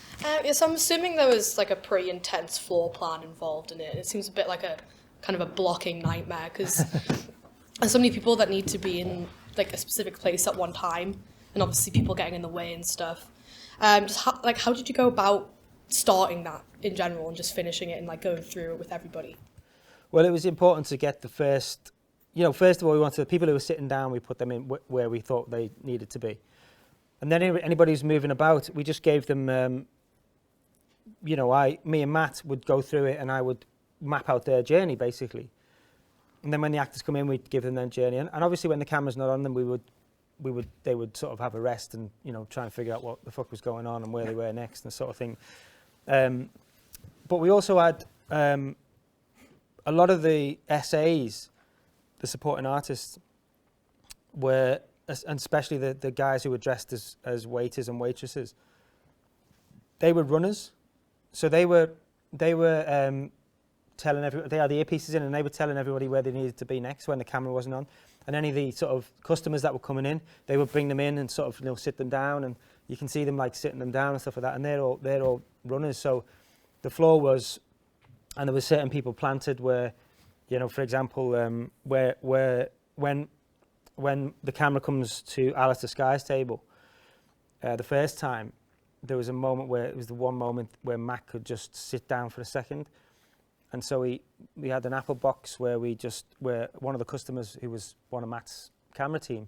Speaker 7: So I'm assuming there was like a pretty intense floor plan involved in it. It seems a bit like a kind of a blocking nightmare, because there's so many people that need to be in like a specific place at one time, and obviously people getting in the way and stuff. How did you go about starting that in general and just finishing it and like going through it with everybody?
Speaker 2: Well, it was important to get the first, first of all, we wanted the people who were sitting down, we put them in where we thought they needed to be. And then anybody who's moving about, we just gave them, me and Matt would go through it, and I would map out their journey basically. And then when the actors come in, we'd give them their journey. And obviously when the camera's not on them, they would sort of have a rest and, try and figure out what the fuck was going on and where they were next and sort of thing. But we also had a lot of the SAs, the supporting artists, were, and especially the guys who were dressed as waiters and waitresses, they were runners. So they were telling everybody, they had the earpieces in and they were telling everybody where they needed to be next when the camera wasn't on. And any of the sort of customers that were coming in, they would bring them in and sort of sit them down, and you can see them like sitting them down and stuff like that. And they're all runners. So the floor was, and there were certain people planted where, for example, where when the camera comes to Alistair Sky's table, the first time, there was a moment where it was the one moment where Matt could just sit down for a second. And so we had an Apple box where where one of the customers, who was one of Matt's camera team,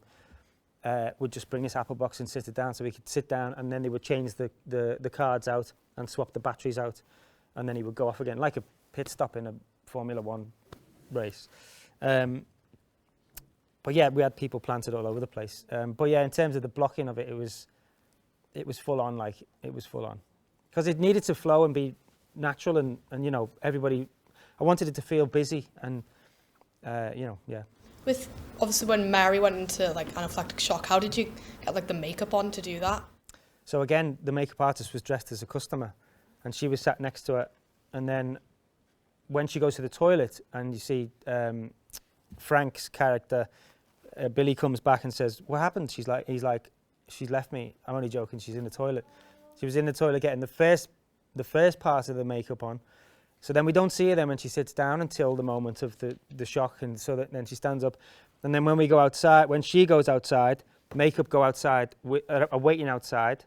Speaker 2: would just bring this Apple box and sit it down so he could sit down, and then they would change the cards out and swap the batteries out, and then he would go off again, like a pit stop in a Formula One race. But yeah, we had people planted all over the place. But yeah, in terms of the blocking of it, it was full on, because it needed to flow and be natural, and everybody, I wanted it to feel busy, and yeah.
Speaker 7: With, obviously, when Mary went into like anaphylactic shock, how did you get like the makeup on to do that?
Speaker 2: So again, the makeup artist was dressed as a customer, and she was sat next to her, and then when she goes to the toilet and you see Frank's character, Billy, comes back and says, "What happened?" He's like, "She's left me. I'm only joking. She's in the toilet." She was in the toilet getting the first part of the makeup on. So then we don't see her then when she sits down until the moment of the shock, and so that then she stands up. And then when we go outside, when she goes outside, makeup go outside, are waiting outside,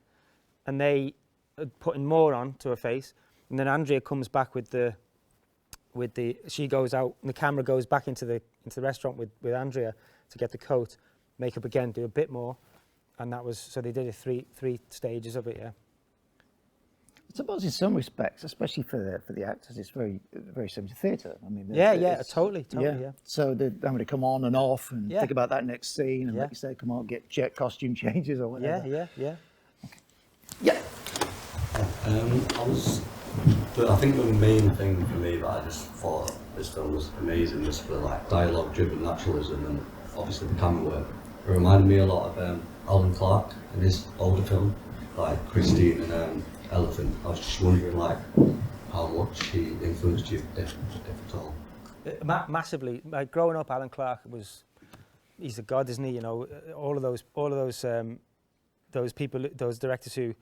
Speaker 2: and they are putting more on to her face. And then Andrea comes back she goes out, and the camera goes back into the restaurant with Andrea to get the coat, makeup again, do a bit more. And that was, so they did three stages of it, yeah.
Speaker 1: I suppose in some respects, especially for the actors, it's very similar to theatre. I mean,
Speaker 2: Totally, yeah.
Speaker 1: So they're having to come on and off and think about that next scene, and like you say, come on, get costume changes or whatever.
Speaker 2: Yeah.
Speaker 1: Yeah.
Speaker 8: I think the main thing for me that I just thought this film was amazing was the like dialogue-driven naturalism and obviously the camera work. It reminded me a lot of Alan Clark in his older film, like Christine and Elephant. I was just wondering like how much he influenced you, if at all.
Speaker 2: Massively. Like growing up, Alan Clark he's a god, isn't he? All of those people, those directors who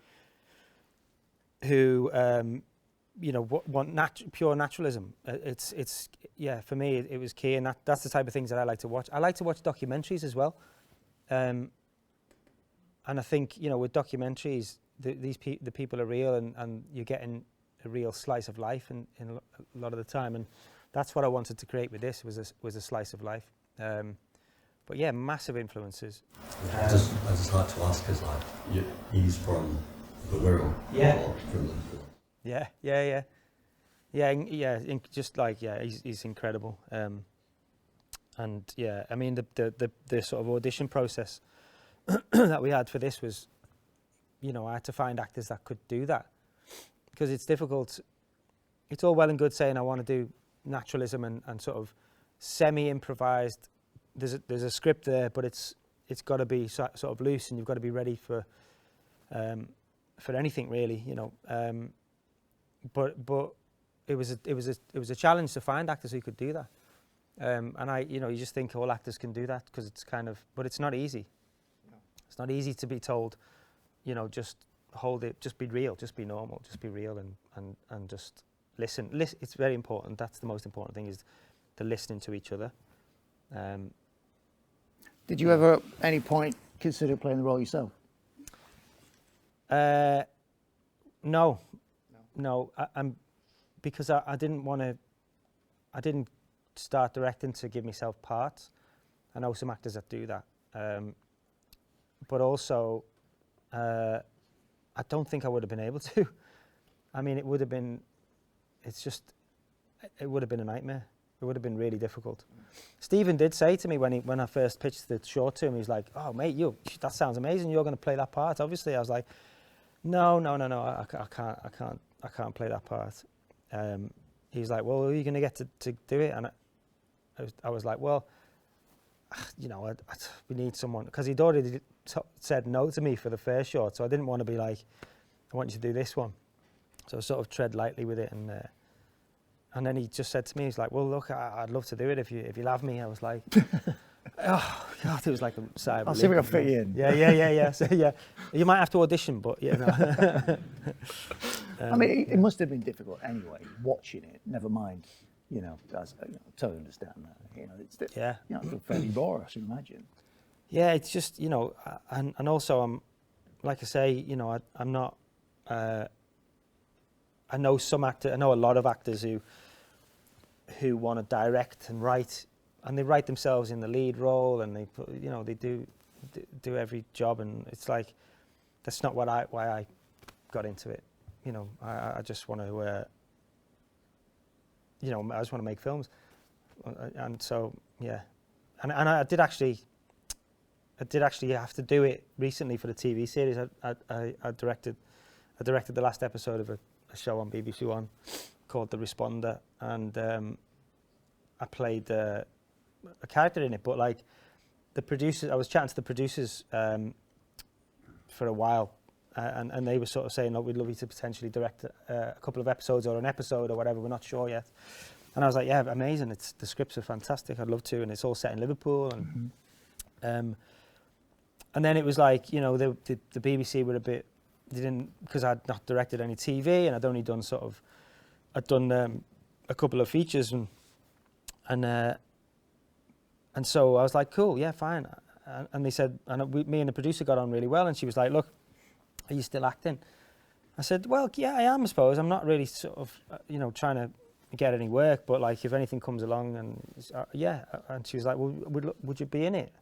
Speaker 2: want pure naturalism. It's for me it was key, and that's the type of things that I like to watch. I like to watch documentaries as well, and I think with documentaries, the people are real, and you're getting a real slice of life in a lot of the time, and that's what I wanted to create with this was a slice of life. But yeah, massive influences.
Speaker 8: I just like to ask, because like he's from the Wirral, or from the he's incredible. And yeah, I mean the sort of audition process that we had for this was, I had to find actors that could do that, because it's difficult. It's all well and good saying I want to do naturalism and sort of semi-improvised. There's a script there, but it's got to be sort of loose, and you've got to be ready for anything really, But it was a challenge to find actors who could do that. And you just think all actors can do that, because it's but it's not easy. No. It's not easy to be told, just hold it, just be real, just be normal, just be real, and just listen. It's very important. That's the most important thing, is the listening to each other.
Speaker 1: Did you ever at any point consider playing the role yourself?
Speaker 2: No. Because I didn't want to. I didn't start directing to give myself parts. I know some actors that do that, but also I don't think I would have been able to. I mean, it would have been. It would have been a nightmare. It would have been really difficult. Stephen did say to me when I first pitched the short to him, he's like, "Oh mate, that sounds amazing. You're going to play that part." Obviously, I was like, "No. I
Speaker 8: I can't play that part. He's like, well, are you going to get to do it? And I was like, well, you know, we need someone, because he'd already said no to me for the first short, so I didn't want to be like, I want you to do this one. So I sort of tread lightly with it, and then he just said to me, he's like, well, look, I'd love to do it if you'll have me. I was like, oh God, it was like a sigh of
Speaker 1: I'll see if I
Speaker 8: relief.
Speaker 1: can fit you in.
Speaker 8: Yeah. So yeah, you might have to audition, but yeah, no.
Speaker 1: I mean, it must have been difficult anyway, watching it, never mind, you know, I totally understand that. You know, it's fairly raw, I should imagine.
Speaker 8: Yeah, it's just, you know, and also I'm, like I say, you know, I'm not, I know a lot of actors who want to direct and write, and they write themselves in the lead role, and they put, you know, they do every job, and it's like, that's not why I got into it. You know, I just want to, you know, I just want to make films, and so yeah, and I did actually have to do it recently for the TV series. I directed the last episode of a show on BBC One called The Responder, and I played a character in it. But like the producers, I was chatting to the producers for a while, and they were sort of saying, "Look, we'd love you to potentially direct a couple of episodes or an episode or whatever. We're not sure yet." And I was like, "Yeah, amazing! The scripts are fantastic. I'd love to." And it's all set in Liverpool, and and then it was like, you know, the BBC were a bit, they didn't, because I'd not directed any TV, and I'd only done I'd done a couple of features, and so I was like, cool, yeah, fine. And they said, me and the producer got on really well, and she was like, look, are you still acting? I said, well, yeah, I am, I suppose. I'm not really sort of, you know, trying to get any work, but like if anything comes along, and yeah. And she was like, well, would you be in it?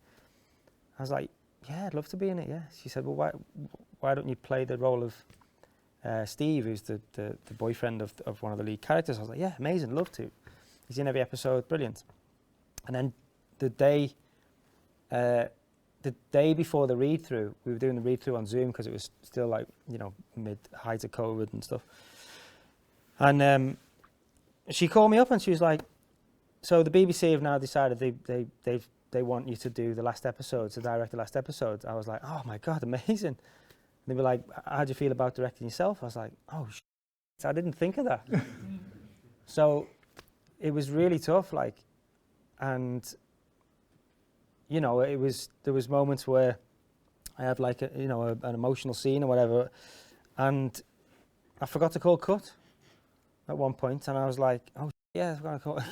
Speaker 8: I was like, yeah, I'd love to be in it, yeah. She said, well, why don't you play the role of Steve, who's the boyfriend of one of the lead characters? I was like, yeah, amazing, love to. He's in every episode, brilliant. And then the day before the read-through, we were doing the read-through on Zoom because it was still like, you know, mid-height of COVID and stuff. And she called me up and she was like, so the BBC have now decided they want you to do the last episode, to direct the last episode. I was like, oh my God, amazing. And they were like, how do you feel about directing yourself? I was like, oh, I didn't think of that. So it was really tough, like, and, you know, there was moments where I had like an emotional scene or whatever, and I forgot to call cut at one point, and I was like, oh, yeah, I'm gonna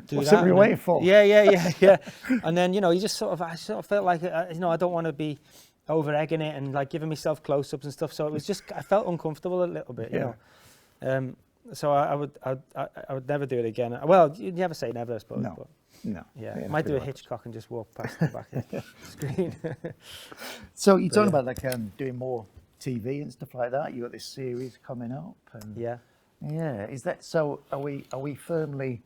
Speaker 8: do
Speaker 1: What's
Speaker 8: that.
Speaker 1: What were you waiting for?
Speaker 8: Yeah. And then, you know, I sort of felt like, you know, I don't want to be over egging it and like giving myself close-ups and stuff. So it was just, I felt uncomfortable a little bit, you know. So I would never do it again. Well, you never say never, I suppose.
Speaker 1: No.
Speaker 8: But
Speaker 1: No.
Speaker 8: yeah, I might do a Hitchcock and just walk past the back of the screen.
Speaker 1: So you're talking about like doing more TV and stuff like that. You got this series coming up. And
Speaker 8: Yeah.
Speaker 1: Yeah. Is that so? Are we firmly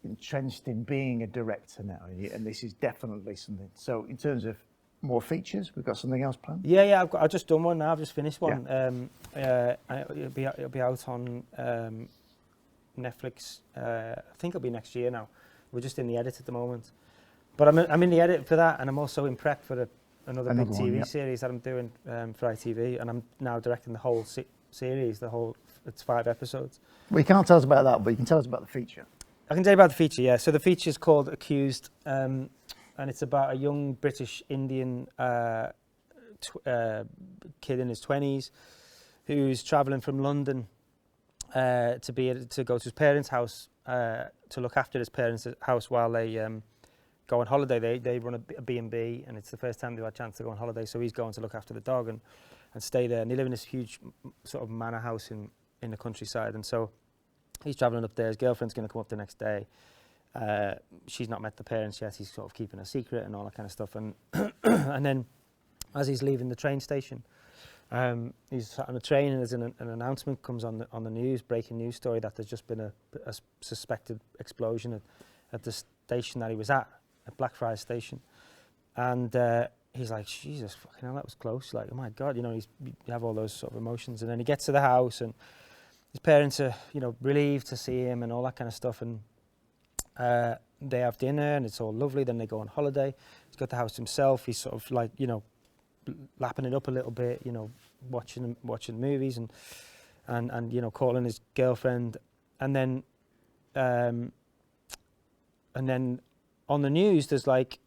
Speaker 1: entrenched in being a director now? And this is definitely something. So in terms of more features, we've got something else planned.
Speaker 8: Yeah. I've just done one now. I've just finished one. It'll be out on Netflix. I think it'll be next year now. We're just in the edit at the moment. But I'm in the edit for that, and I'm also in prep for another big TV series that I'm doing for ITV, and I'm now directing the whole series. It's 5 episodes.
Speaker 1: Well, you can't tell us about that, but you can tell us about the feature.
Speaker 8: I can tell you about the feature, yeah. So the feature is called Accused, and it's about a young British Indian kid in his 20s who's travelling from London to go to his parents' house to look after his parents' house while they go on holiday. They run a B&B, and it's the first time they've had a chance to go on holiday, so he's going to look after the dog and stay there. And they live in this huge sort of manor house in the countryside, and so he's travelling up there. His girlfriend's going to come up the next day. She's not met the parents yet. He's sort of keeping a secret and all that kind of stuff. And and then as he's leaving the train station, he's sat on a train, and there's an announcement comes on the news, breaking news story, that there's just been a suspected explosion at the station that he was at Blackfriars Station. And he's like, Jesus, fucking hell, that was close. Like, oh my God, you know, you have all those sort of emotions. And then he gets to the house, and his parents are, you know, relieved to see him and all that kind of stuff, and they have dinner and it's all lovely. Then they go on holiday. He's got the house himself. He's sort of like, you know, lapping it up a little bit, you know, watching movies and you know, calling his girlfriend, and then on the news there's like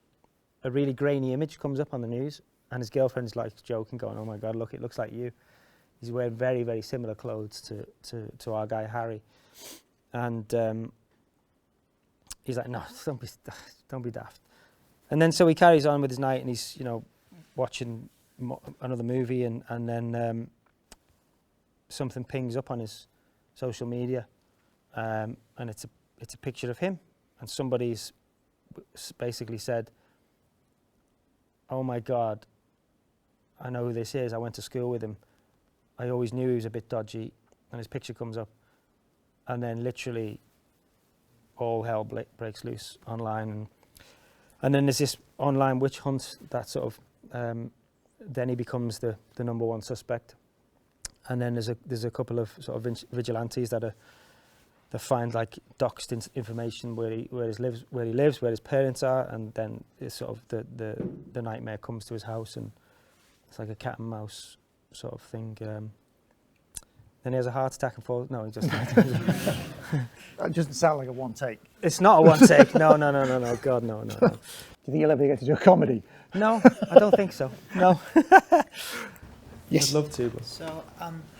Speaker 8: a really grainy image comes up on the news, and his girlfriend's like joking, going, "Oh my God, look, it looks like you." He's wearing very, very similar clothes to our guy Harry, and he's like, "No, don't be daft." And then so he carries on with his night, and he's, you know, watching another movie, and then something pings up on his social media, and it's a picture of him, and somebody's basically said, "Oh my God, I know who this is. I went to school with him. I always knew he was a bit dodgy," and his picture comes up, and then literally all hell breaks loose online, and then there's this online witch hunt that sort of then he becomes the number one suspect, and then there's a couple of sort of vigilantes that find like doxed information where he lives, where his parents are, and then it's sort of the nightmare comes to his house, and it's like a cat and mouse sort of thing. Then he has a heart attack and falls. No, he just.
Speaker 1: That doesn't sound like a one take.
Speaker 8: It's not a one take. No. God, no.
Speaker 1: Do you think you'll ever get to do a comedy?
Speaker 8: No, I don't think so. No.
Speaker 1: Yes.
Speaker 8: I'd love to. But.
Speaker 9: So,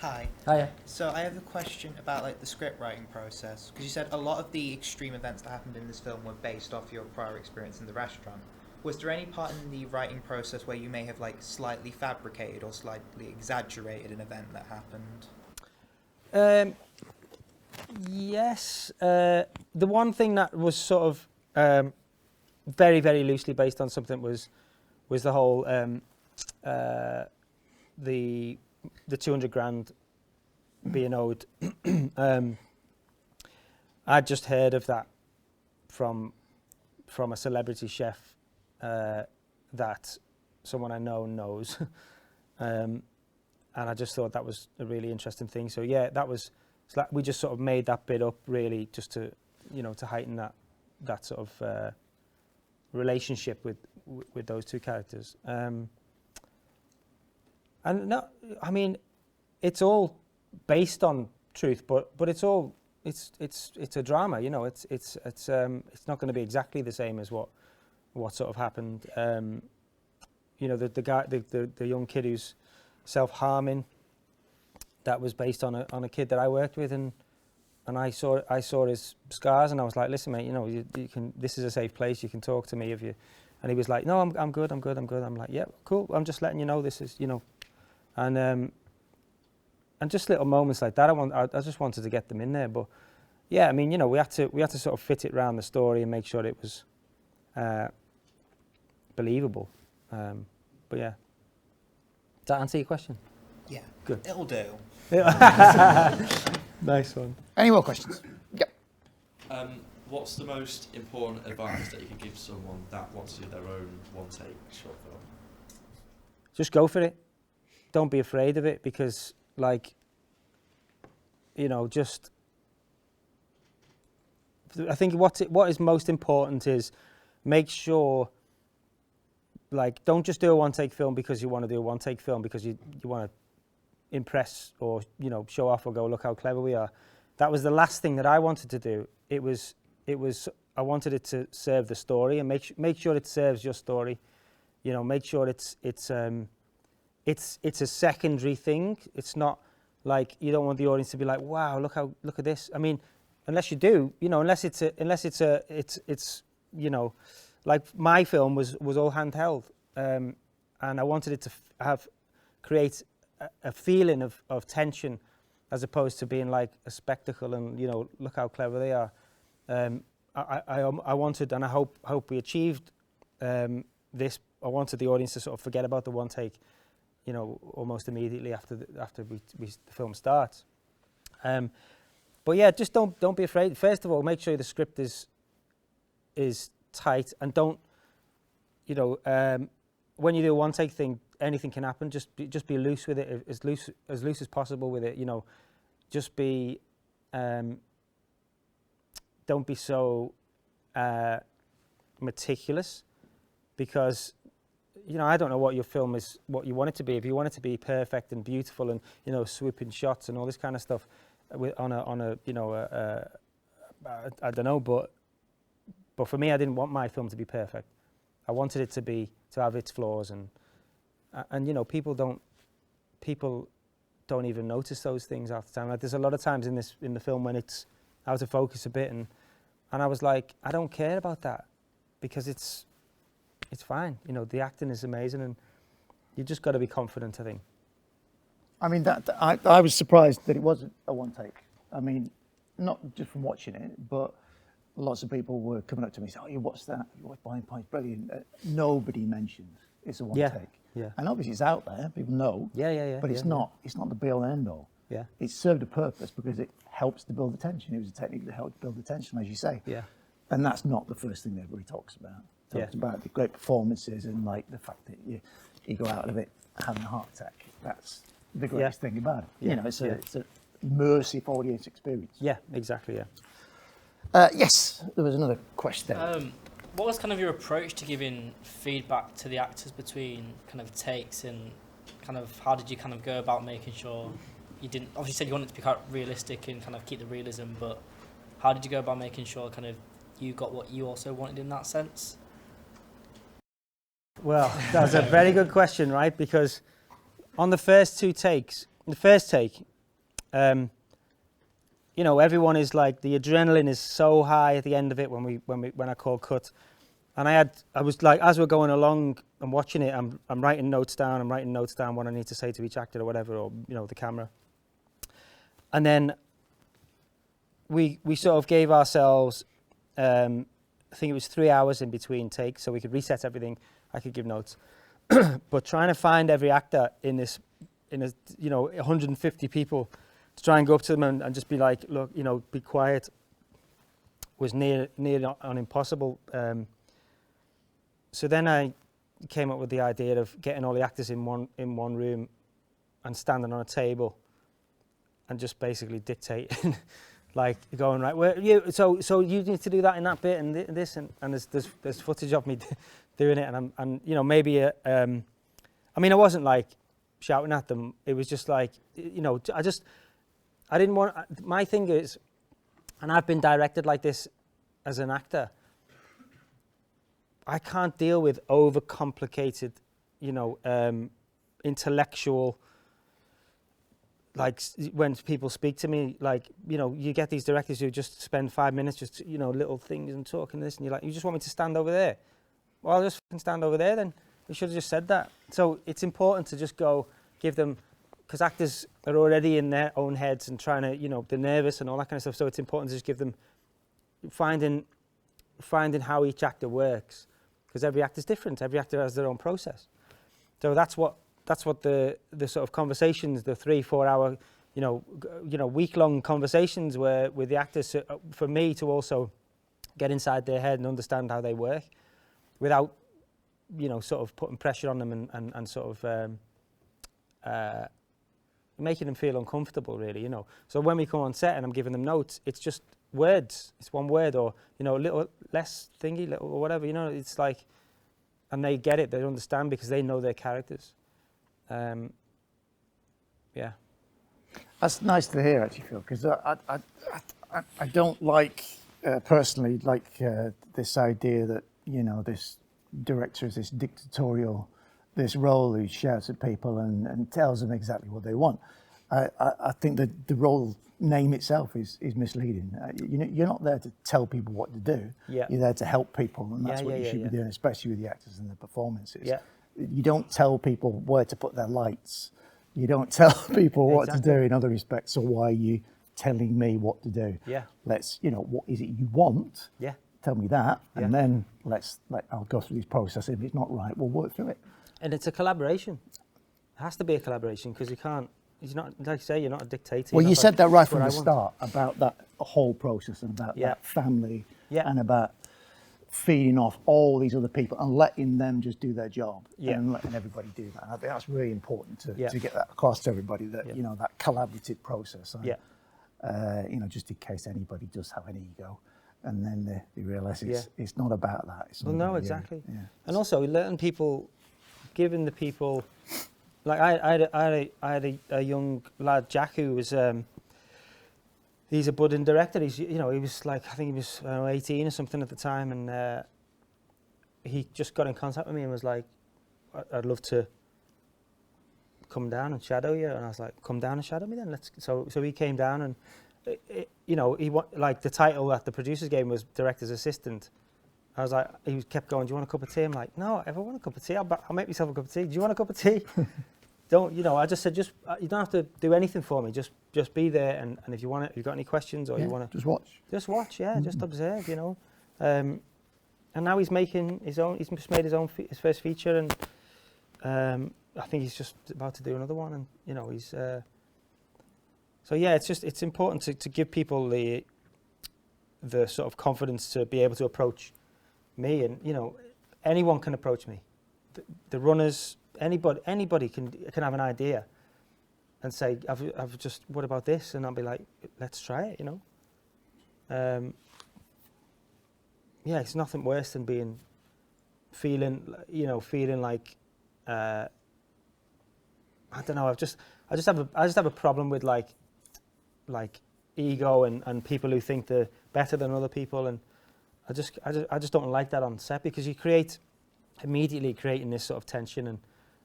Speaker 9: hi.
Speaker 8: Hiya.
Speaker 9: So I have a question about like the script writing process, because you said a lot of the extreme events that happened in this film were based off your prior experience in the restaurant. Was there any part in the writing process where you may have like slightly fabricated or slightly exaggerated an event that happened?
Speaker 8: Yes. The one thing that was sort of very, very loosely based on something was the whole the 200 grand being owed. I'd just heard of that from a celebrity chef that someone I know knows. And I just thought that was a really interesting thing. So yeah, we just sort of made that bit up really just to, you know, to heighten that sort of relationship with those two characters. And no, I mean, it's all based on truth, but it's a drama, you know. It's not going to be exactly the same as what sort of happened. You know, the guy, the young kid who's self-harming, that was based on a kid that I worked with, and I saw his scars, and I was like, "Listen, mate, you know, you can. This is a safe place. You can talk to me if you." And he was like, "No, I'm good. I'm like, "Yeah, cool. I'm just letting you know this is, you know," and just little moments like that. I just wanted to get them in there, but yeah, I mean, you know, we had to sort of fit it around the story and make sure it was believable. But yeah. Does that answer your question?
Speaker 9: Yeah.
Speaker 8: Good.
Speaker 9: It'll do.
Speaker 8: Nice one.
Speaker 1: Any more questions? Yep.
Speaker 10: What's the most important advice that you could give someone that wants to do their own one-take short film?
Speaker 8: Just go for it. Don't be afraid of it, because, like, you know, just... I think what is most important is make sure, like, don't just do a one-take film because you want to do a one-take film because you want to impress or, you know, show off or go, look how clever we are. That was the last thing that I wanted to do. It was I wanted it to serve the story and make sure it serves your story. You know, make sure it's a secondary thing. It's not like, you don't want the audience to be like, wow, look at this. I mean, unless you do, you know, unless it's you know, like my film was all handheld, and I wanted it to create a feeling of tension, as opposed to being like a spectacle and, you know, look how clever they are. I wanted, and I hope we achieved this. I wanted the audience to sort of forget about the one take, you know, almost immediately after the film starts. But yeah, just don't be afraid. First of all, make sure the script is tight, and don't, you know, when you do a one take thing, anything can happen. Just be loose with it, as loose as possible with it. You know,
Speaker 2: just be, don't be so meticulous, because I don't know what your film is, what you want it to be. If you want it to be perfect and beautiful and swooping shots and all this kind of stuff, on a I don't know, but for me, I didn't want my film to be perfect. I wanted it to have its flaws, and people don't even notice those things half the time. Like, there's a lot of times in the film when it's out of focus a bit, and I was like, I don't care about that, because it's fine. The acting is amazing, and you just got to be confident, I think.
Speaker 1: I mean, I was surprised that it wasn't a one take. I mean, not just from watching it, but lots of people were coming up to me and saying, "Oh, you watched that? You watched Boiling Point? Brilliant." Nobody mentioned it's a one take.
Speaker 2: Yeah.
Speaker 1: And obviously it's out there. People know.
Speaker 2: Yeah.
Speaker 1: But it's not the be all and end all.
Speaker 2: Yeah.
Speaker 1: It served a purpose because it helps to build the tension. It was a technique that helped build the tension, as you say.
Speaker 2: Yeah.
Speaker 1: And that's not the first thing that everybody talks about. Talks about the great performances and like the fact that you go out of it having a heart attack. That's the greatest thing about it.
Speaker 2: Yeah.
Speaker 1: It's a immersive audience experience.
Speaker 2: Yeah, exactly. Yeah.
Speaker 1: Yes, there was another question.
Speaker 11: What was kind of your approach to giving feedback to the actors between kind of takes, and kind of how did you kind of go about making sure you didn't, obviously you said you wanted it to be quite realistic and kind of keep the realism, but how did you go about making sure kind of you got what you also wanted in that sense?
Speaker 2: Well, that's a very good question, right? Because on the first two takes, the first take, everyone is like, the adrenaline is so high at the end of it when I call cut, and I was like, as we're going along and watching it, I'm writing notes down. I'm writing notes down what I need to say to each actor or whatever, or the camera, and then we sort of gave ourselves, I think it was 3 hours in between takes, so we could reset everything. I could give notes, but trying to find every actor in a 150 people to try and go up to them and just be like, look, be quiet, was near on impossible. So then I came up with the idea of getting all the actors in one room and standing on a table and just basically dictating, like going, right, where you, so you need to do that in that bit and this, and there's footage of me doing it, and maybe I mean, I wasn't like shouting at them. It was just like, I didn't want, my thing is, and I've been directed like this as an actor, I can't deal with overcomplicated, intellectual, like when people speak to me, like, you get these directors who just spend 5 minutes just, little things and talking this, and you're like, you just want me to stand over there? Well, I'll just stand over there then. We should have just said that. So it's important to just give them, because actors are already in their own heads and trying to, they're nervous and all that kind of stuff. So it's important to just give them, finding how each actor works, because every actor's different. Every actor has their own process. So that's what the sort of conversations, the 3-4 hour, week-long conversations were with the actors, for me to also get inside their head and understand how they work, without, sort of putting pressure on them and sort of making them feel uncomfortable, really, So when we come on set and I'm giving them notes, it's just words. It's one word, or, a little less thingy, little or whatever, it's like, and they get it, they understand because they know their characters. Yeah.
Speaker 1: That's nice to hear, actually, Phil, because I don't like, personally, this idea that, this director is this dictatorial, this role who shouts at people and tells them exactly what they want. I think that the role name itself is misleading. You're not there to tell people what to do.
Speaker 2: Yeah.
Speaker 1: You're there to help people, and that's what you should be doing, especially with the actors and the performances.
Speaker 2: Yeah.
Speaker 1: You don't tell people where to put their lights. You don't tell people what to do in other respects. So why are you telling me what to do?
Speaker 2: Yeah.
Speaker 1: Let's, what is it you want?
Speaker 2: Yeah.
Speaker 1: Tell me that, and then I'll go through this process. If it's not right, we'll work through it.
Speaker 2: And it's a collaboration. It has to be a collaboration, because he's not, like you say, you're not a dictator.
Speaker 1: Well, you said that right from the start about that whole process and about that family and about feeding off all these other people and letting them just do their job and letting everybody do that. And I think that's really important to get that across to everybody, that, that collaborative process. just in case anybody does have an ego. And then they realise it's not about that. It's
Speaker 8: Well,
Speaker 1: not
Speaker 8: no,
Speaker 1: about
Speaker 8: exactly.
Speaker 1: Yeah.
Speaker 8: And also letting people, giving the people, like I had a young lad, Jack, who was, he's a budding director. He was like, I think he was 18 or something at the time, and he just got in contact with me and was like, I'd love to come down and shadow you. And I was like, come down and shadow me then. So he came down, and like the title that the producers gave him was director's assistant. I was like, he kept going, do you want a cup of tea? I'm like, no, if I want a cup of tea, I'll make myself a cup of tea. Do you want a cup of tea? I just said, you don't have to do anything for me. Just be there, and if you want it, if you've got any questions or you want to...
Speaker 1: Just watch.
Speaker 8: Just watch, yeah, just observe, And now he's making he's just made his first feature, and I think he's just about to do another one, and, he's... So yeah, it's important to give people the sort of confidence to be able to approach me, and anyone can approach me. The runners, anybody can have an idea, and say, I've just, what about this? And I'll be like, let's try it. Yeah, it's nothing worse than feeling like I don't know. I just have a problem with like ego and people who think they're better than other people, and I just don't like that on set, because you immediately creating this sort of tension,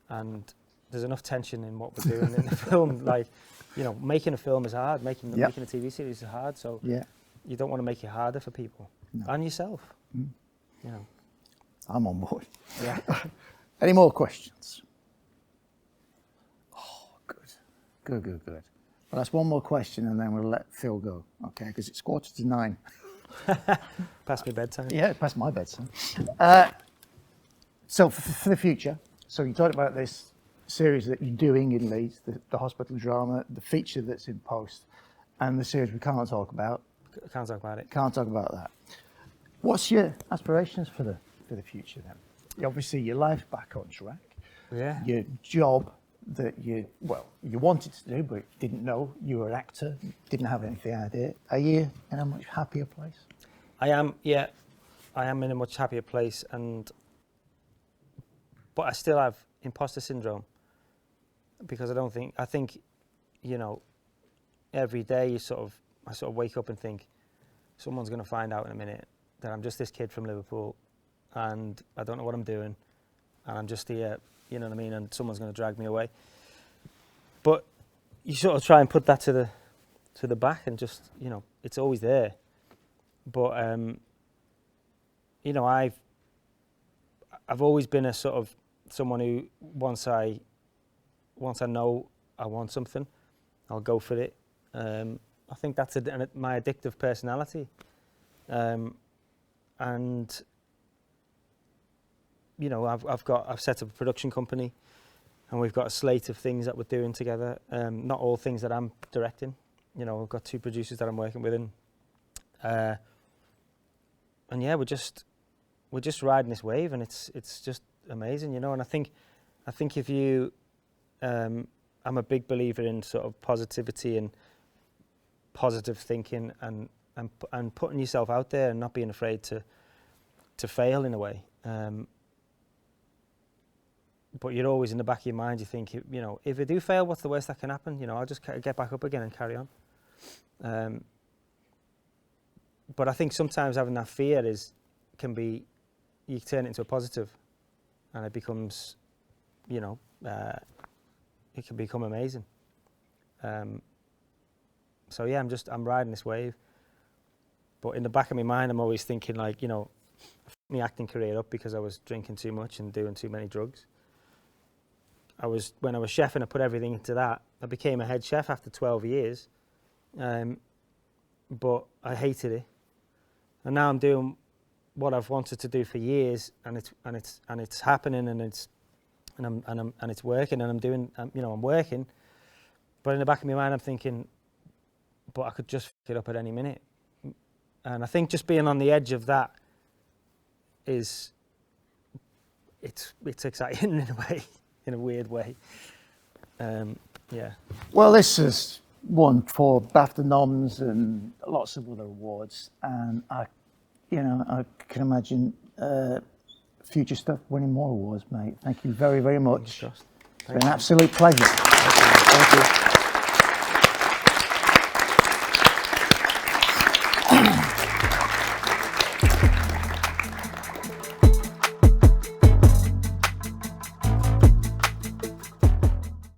Speaker 8: and there's enough tension in what we're doing in the film. Like, making a film is hard, making a TV series is hard, so you don't want to make it harder for people and yourself.
Speaker 1: I'm on board.
Speaker 8: Yeah.
Speaker 1: Any more questions? Oh, good. Well, that's one more question, and then we'll let Phil go, okay? Because it's 9:15.
Speaker 8: Past my bedtime.
Speaker 1: Yeah, past my bedtime. So for the future, so you talked about this series that you're doing in Leeds, the hospital drama, the feature that's in post, and the series we can't talk about.
Speaker 8: Can't talk about it.
Speaker 1: Can't talk about that. What's your aspirations for the future then? Obviously, your life back on track.
Speaker 8: Yeah.
Speaker 1: Your job that you wanted to do, but didn't know you were an actor, didn't have any idea. Are you in a much happier place?
Speaker 8: I am in a much happier place, but I still have imposter syndrome, because I think every day I sort of wake up and think, someone's going to find out in a minute that I'm just this kid from Liverpool, and I don't know what I'm doing, and I'm just here, you know what I mean, and someone's going to drag me away. But you sort of try and put that to the back, and just, it's always there. But I've always been a sort of someone who once I know I want something, I'll go for it. I think that's my addictive personality, and I've set up a production company, and we've got a slate of things that we're doing together. Not all things that I'm directing. I've got 2 producers that I'm working with, and yeah, we're just riding this wave, and it's just amazing, And I think if you, I'm a big believer in sort of positivity and positive thinking, and putting yourself out there and not being afraid to fail in a way. But you're always in the back of your mind, you think, if I do fail, what's the worst that can happen? I'll just get back up again and carry on. But I think sometimes having that fear you turn it into a positive, and it becomes, it can become amazing. So yeah, I'm riding this wave. But in the back of my mind, I'm always thinking, like, I fucked my acting career up because I was drinking too much and doing too many drugs. When I was chefing, I put everything into that. I became a head chef after 12 years, but I hated it. And now I'm doing what I've wanted to do for years, and it's happening, and it's working, and I'm working. But in the back of my mind, I'm thinking, but I could just fuck it up at any minute. And I think just being on the edge of that it's exciting in a way, in a weird way. Yeah.
Speaker 1: Well, this has won 4 BAFTA noms and lots of other awards, and I can imagine future stuff winning more awards, mate. Thank you very, very much. It's been an absolute pleasure. Thank you.